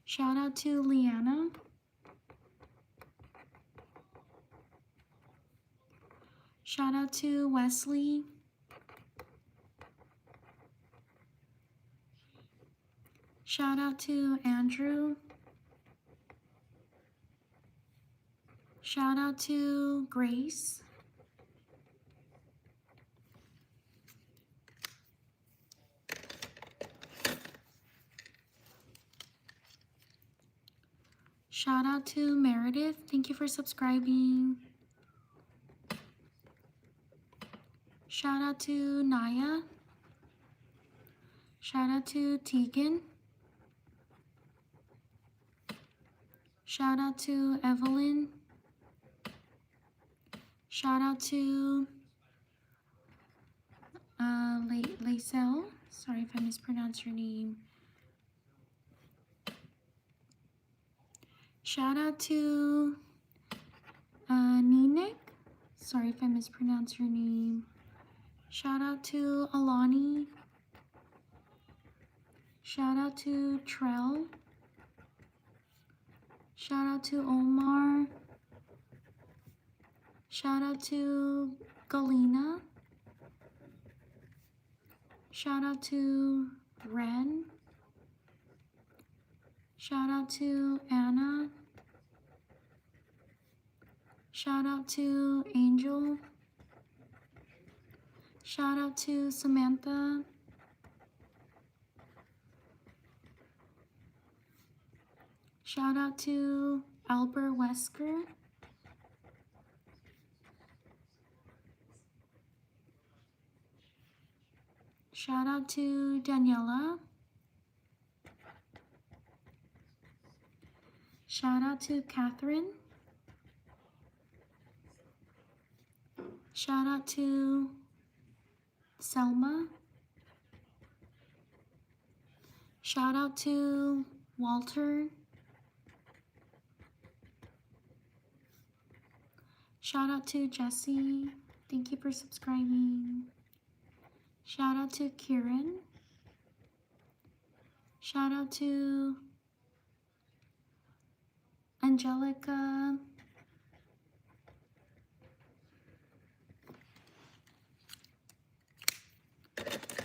Shout out to Leanna. Shout out to Wesley. Shout out to Andrew. Shout out to Grace. Shout out to Meredith. Thank you for subscribing. Shout out to Naya. Shout out to Tegan. Shout out to Evelyn. Shout out to Lacelle. Sorry if I mispronounced your name. Shout out to Ninik. Sorry if I mispronounced your name. Shout out to Alani. Shout out to Trell. Shout out to Omar. Shout out to Galena. Shout out to Ren. Shout out to Anna. Shout out to Angel. Shout out to Samantha. Shout out to Albert Wesker. Shout out to Daniela. Shout out to Catherine. Shout out to Selma. Shout out to Walter. Shout out to Jesse. Thank you for subscribing. Shout out to Kieran. Shout out to Angelica.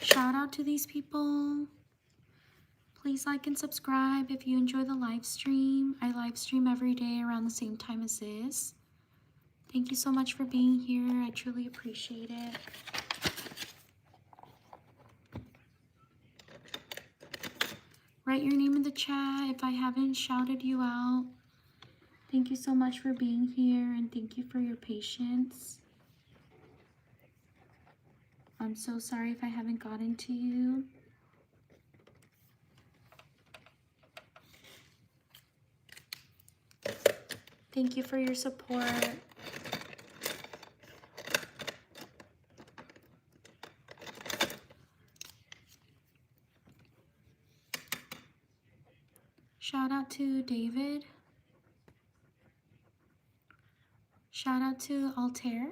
Shout out to these people. Please like and subscribe if you enjoy the live stream. I live stream every day around the same time as this. Thank you so much for being here. I truly appreciate it. Write your name in the chat if I haven't shouted you out. Thank you so much for being here, and thank you for your patience. I'm so sorry if I haven't gotten to you. Thank you for your support. Shout out to David. Shout out to Altair.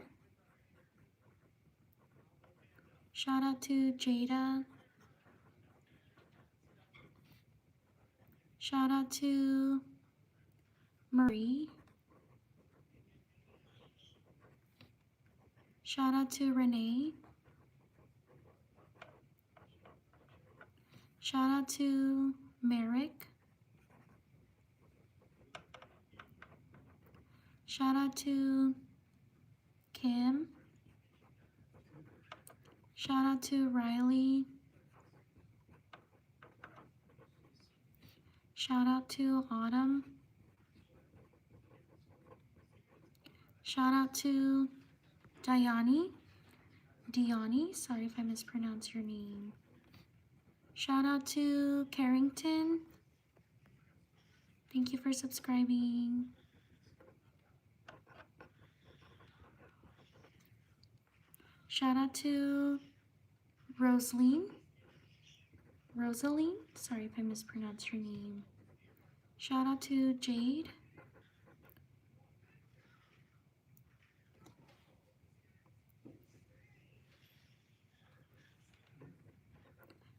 Shout out to Jada. Shout out to Marie. Shout out to Renee. Shout out to Merrick. Shout out to Kim. Shout out to Riley. Shout out to Autumn. Shout out to Diani. Sorry if I mispronounce your name. Shout out to Carrington. Thank you for subscribing. Shout out to Rosaline. Sorry if I mispronounced your name. Shout out to Jade.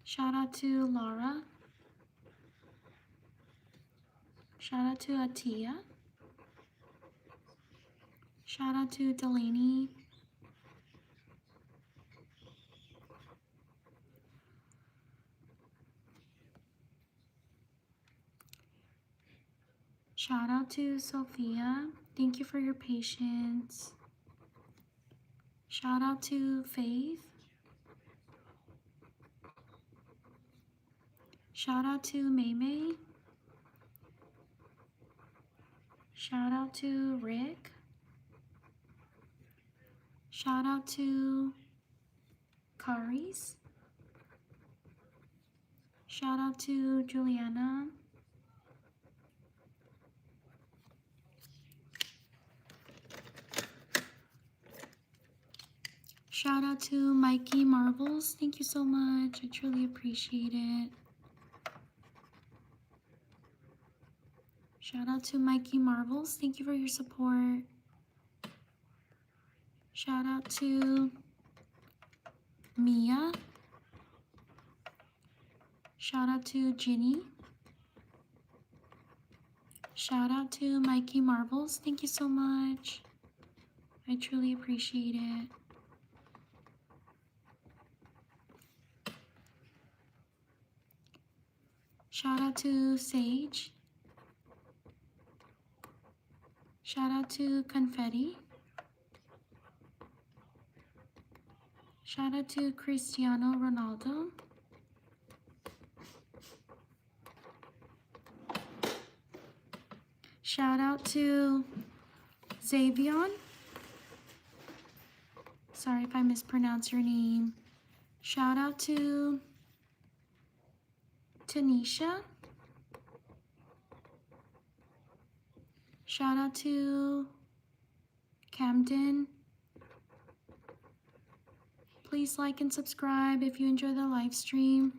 Shout out to Laura. Shout out to Atia. Shout out to Delaney. Shout out to Sophia. Thank you for your patience. Shout out to Faith. Shout out to Maymay. Shout out to Rick. Shout out to Karis. Shout out to Juliana. Shout out to Mikey Marbles. Thank you so much. I truly appreciate it. Shout out to Mikey Marbles. Thank you for your support. Shout out to Mia. Shout out to Ginny. Shout out to Mikey Marbles. Thank you so much. I truly appreciate it. Shout out to Sage. Shout out to Confetti. Shout out to Cristiano Ronaldo. Shout out to Xavion. Sorry if I mispronounce your name. Shout out to Tanisha. Shout out to Camden. Please like and subscribe if you enjoy the live stream.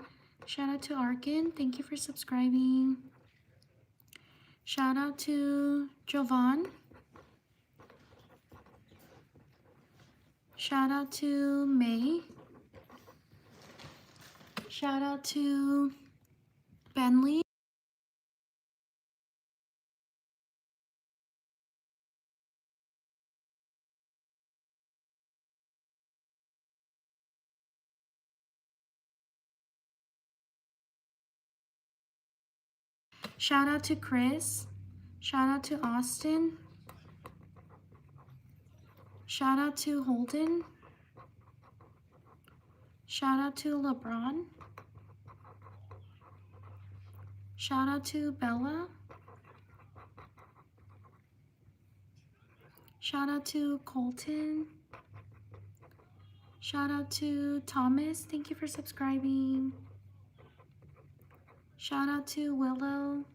Shout out to Arkin. Thank you for subscribing. Shout out to Jovan. Shout out to May. Shout out to Bentley. Shout out to Chris. Shout out to Austin. Shout out to Holden. Shout out to LeBron. Shout out to Bella. Shout out to Colton. Shout out to Thomas. Thank you for subscribing. Shout out to Willow.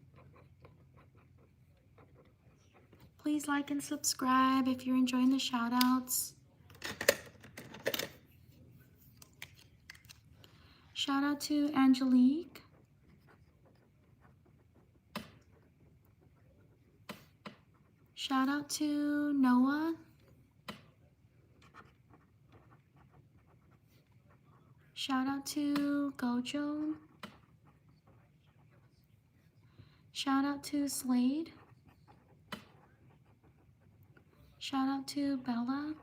Please like and subscribe if you're enjoying the shout outs. Shout out to Angelique. Shout out to Noah. Shout out to Gojo. Shout out to Slade. Shout out to Bella.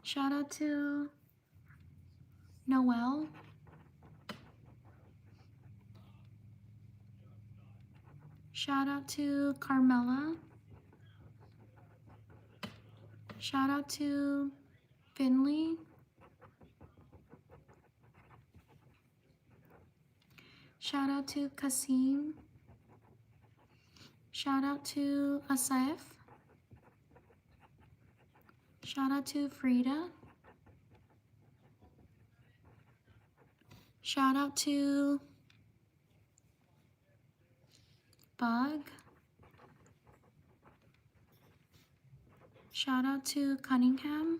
Shout out to Noelle. Shout out to Carmela. Shout out to Finley. Shout out to Kasim. Shout out to Asif. Shout out to Frida. Shout out to Bug. Shout out to Cunningham.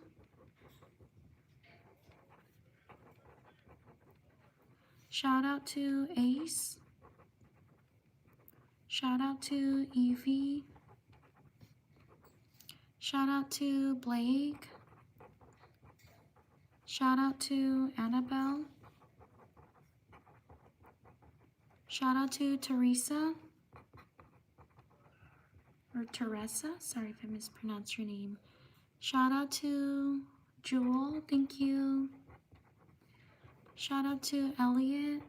Shout out to Ace. Shout out to Evie. Shout out to Blake. Shout out to Annabelle. Shout out to Teresa. Or Teresa, sorry if I mispronounced your name. Shout out to Jewel, thank you. Shout out to Elliot.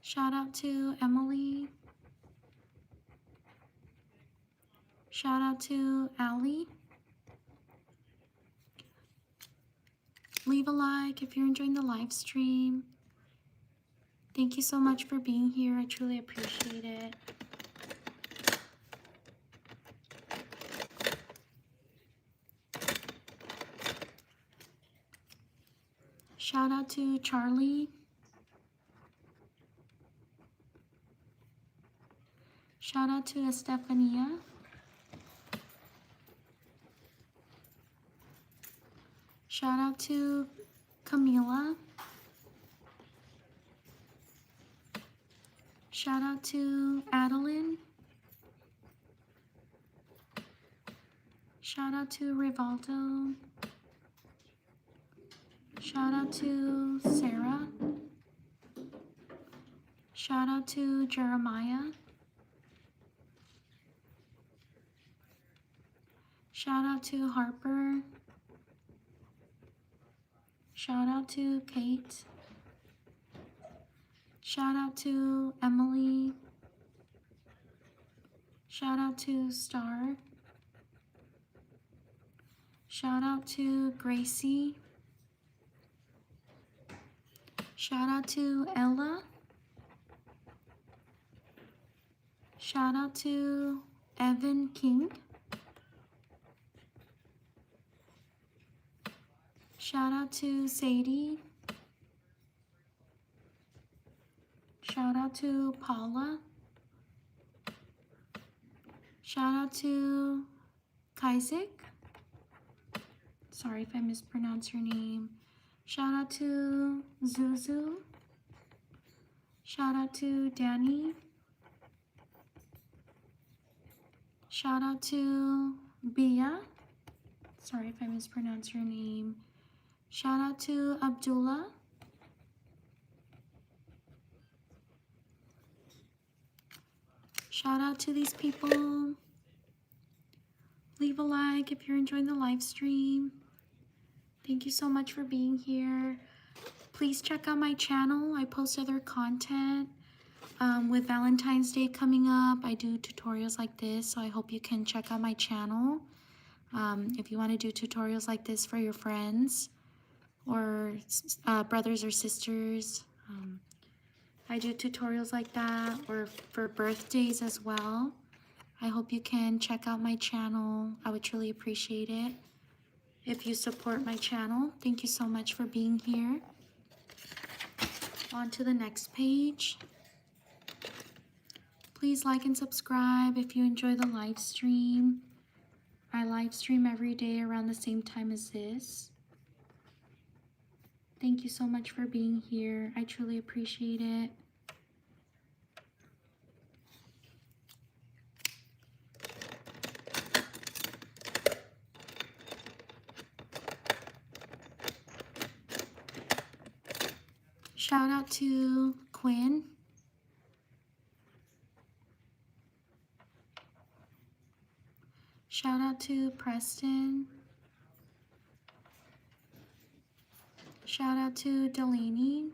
Shout out to Emily. Shout out to Allie. Leave a like if you're enjoying the live stream. Thank you so much for being here. I truly appreciate it. Shout out to Charlie. Shout out to Estefania. Shout out to Camila. Shout out to Adeline. Shout out to Rivaldo. Shout out to Sarah. Shout out to Jeremiah. Shout out to Harper. Shout out to Kate. Shout out to Emily. Shout out to Star. Shout out to Gracie. Shout out to Ella. Shout out to Evan King. Shout out to Sadie. Shout out to Paula. Shout out to Kaisik. Sorry if I mispronounced your name. Shout out to Zuzu. Shout out to Danny. Shout out to Bia. Sorry if I mispronounced your name. Shout out to Abdullah. Shout out to these people. Leave a like if you're enjoying the live stream. Thank you so much for being here. Please check out my channel. I post other content. With Valentine's Day coming up, I do tutorials like this, so I hope you can check out my channel. If you want to do tutorials like this for your friends or brothers or sisters, I do tutorials like that, or for birthdays as well. I hope you can check out my channel. I would truly appreciate it if you support my channel. Thank you so much for being here. On to the next page. Please like and subscribe if you enjoy the live stream. I live stream every day around the same time as this. Thank you so much for being here. I truly appreciate it. Shout out to Quinn. Shout out to Preston. Shout out to Delaney.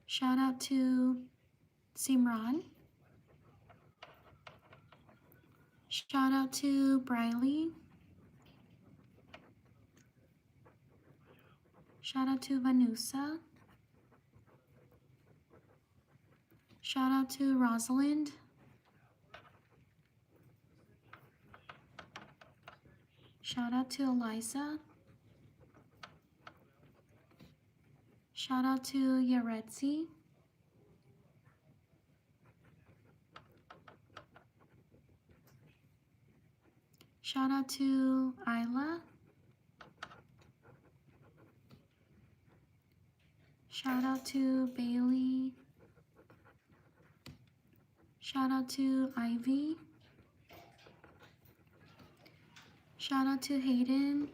Shout out to Simran. Shout out to Briley. Shout out to Vanusa. Shout out to Rosalind. Shout out to Eliza. Shout out to Yaretsi. Shout out to Isla. Shout out to Bailey. Shout out to Ivy. Shout out to Hayden.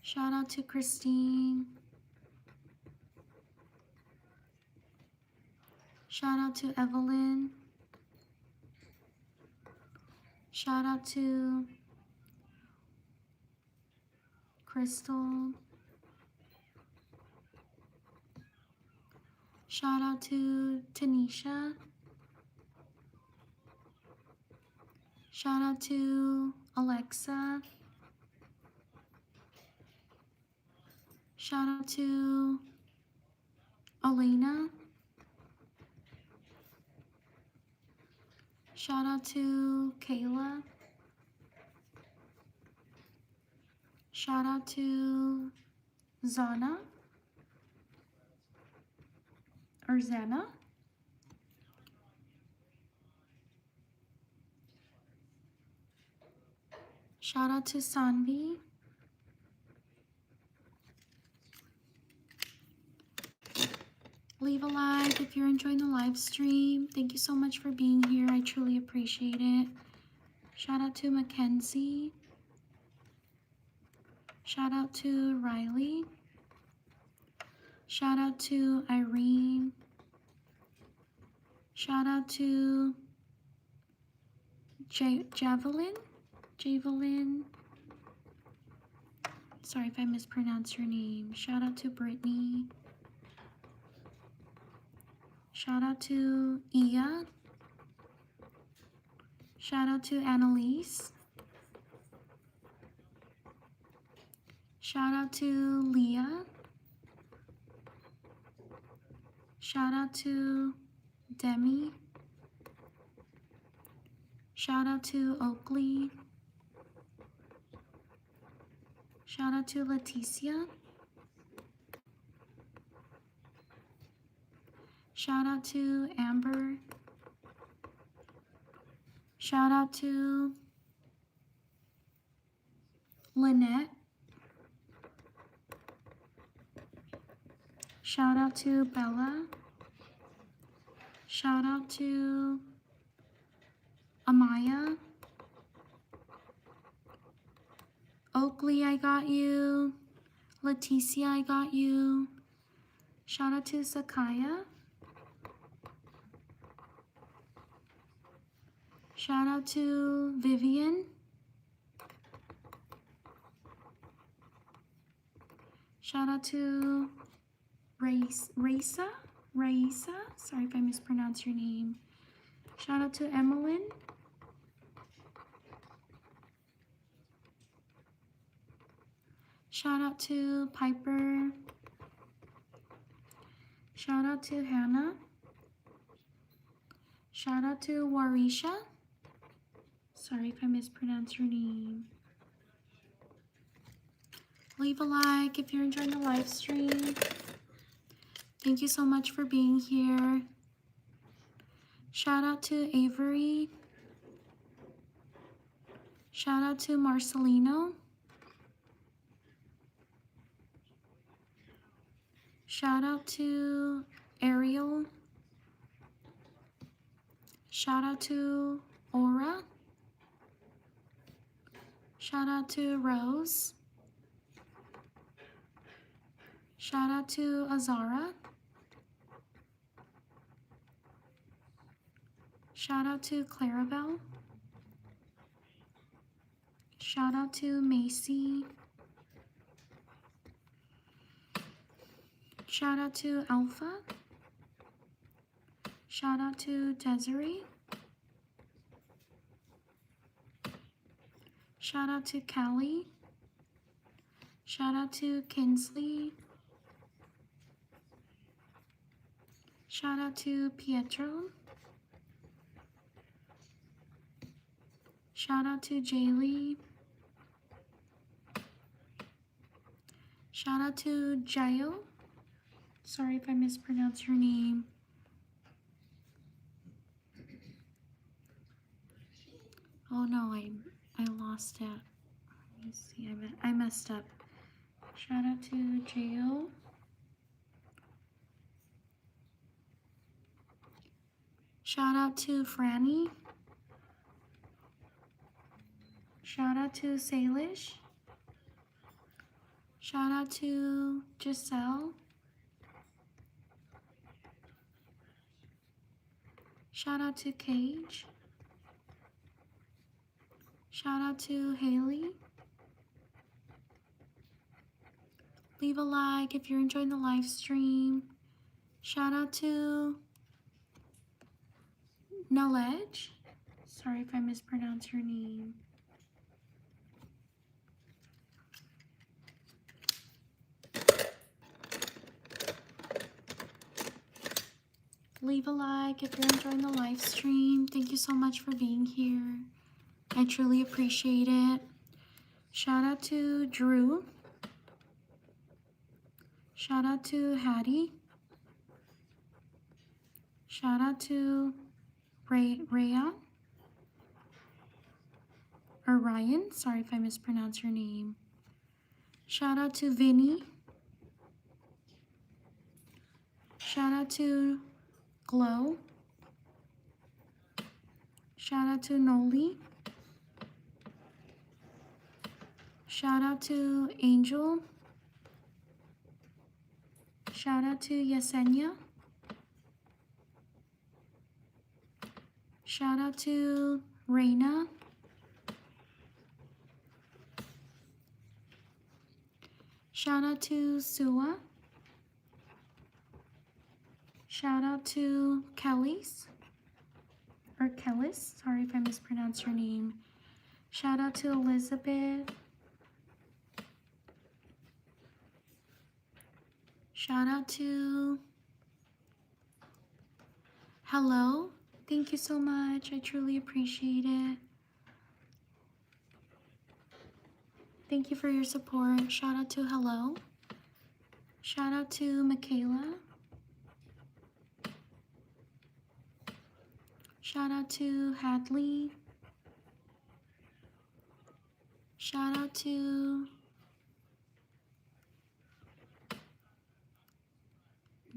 Shout out to Christine. Shout out to Evelyn. Shout out to Crystal. Shout out to Tanisha. Shout out to Alexa. Shout out to Elena. Shout out to Kayla. Shout out to Zana or Zana. Shout out to Sanvi. Leave a like if you're enjoying the live stream. Thank you so much for being here. I truly appreciate it. Shout out to Mackenzie. Shout out to Riley. Shout out to Irene. Shout out to Javelin. Sorry if I mispronounce your name. Shout out to Brittany. Shout out to Iya. Shout out to Annalise. Shout out to Leah. Shout out to Demi. Shout out to Oakley. Shout out to Leticia. Shout out to Amber. Shout out to Lynette. Shout out to Bella. Shout out to Amaya. Oakley, I got you. Leticia, I got you. Shout out to Sakaya. Shout out to Vivian. Shout out to Raisa. Sorry if I mispronounce your name. Shout out to Emmeline. Shout out to Piper. Shout out to Hannah. Shout out to Warisha. Sorry if I mispronounce your name. Leave a like if you're enjoying the live stream. Thank you so much for being here. Shout out to Avery. Shout out to Marcelino. Shout out to Ariel. Shout out to Aura. Shout out to Rose. Shout out to Azara. Shout out to Clarabelle. Shout out to Macy. Shout out to Alpha. Shout out to Desiree. Shout out to Callie. Shout out to Kinsley. Shout out to Pietro. Shout out to Jaylee. Shout out to Jayo. Sorry if I mispronounce your name. Oh no, I lost it. Let me see, I messed up. Shout out to Jayo. Shout out to Franny. Shout out to Salish. Shout out to Giselle. Shout out to Cage. Shout out to Haley. Leave a like if you're enjoying the live stream. Shout out to Knowledge. Sorry if I mispronounce your name. Leave a like if you're enjoying the live stream. Thank you so much for being here. I truly appreciate it. Shout out to Drew. Shout out to Hattie. Shout out to Raya. Or Ryan. Sorry if I mispronounce your name. Shout out to Vinny. Shout out to Glow. Shout out to Noli. Shout out to Angel. Shout out to Yesenia. Shout out to Reina. Shout out to Sua. Shout out to Kelly's. Or Kellis. Sorry if I mispronounced your name. Shout out to Elizabeth. Shout out to Hello. Thank you so much. I truly appreciate it. Thank you for your support. Shout out to Hello. Shout out to Michaela. Shout out to Hadley. Shout out to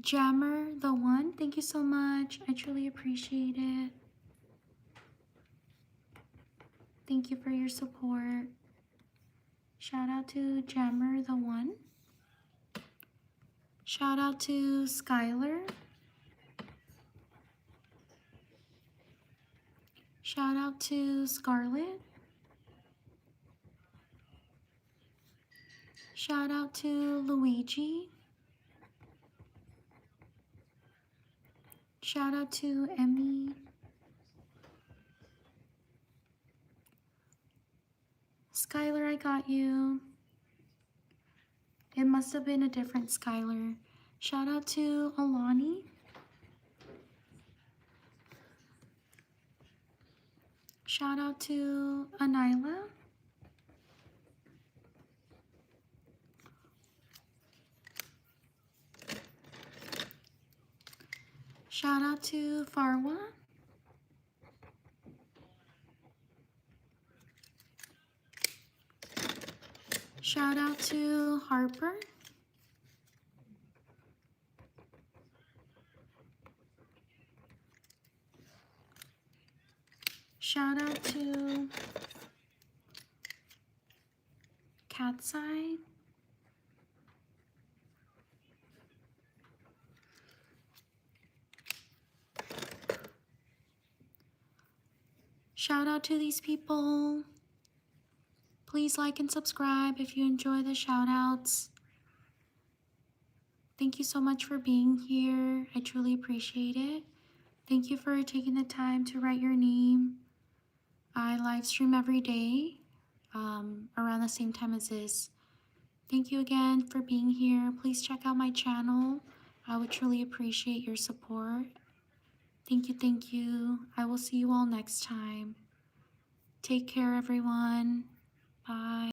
Jammer the One. Thank you so much. I truly appreciate it. Thank you for your support. Shout out to Jammer the One. Shout out to Skylar. Shout out to Scarlett. Shout out to Luigi. Shout out to Emmy. Skylar, I got you. It must have been a different Skylar. Shout out to Alani. Shout out to Anila. Shout out to Farwa. Shout out to Harper. Shout out to Cat's Eye. Shout out to these people. Please like and subscribe if you enjoy the shout outs. Thank you so much for being here. I truly appreciate it. Thank you for taking the time to write your name. I live stream every day around the same time as this. Thank you again for being here. Please check out my channel. I would truly appreciate your support. Thank you, thank you. I will see you all next time. Take care, everyone. Bye.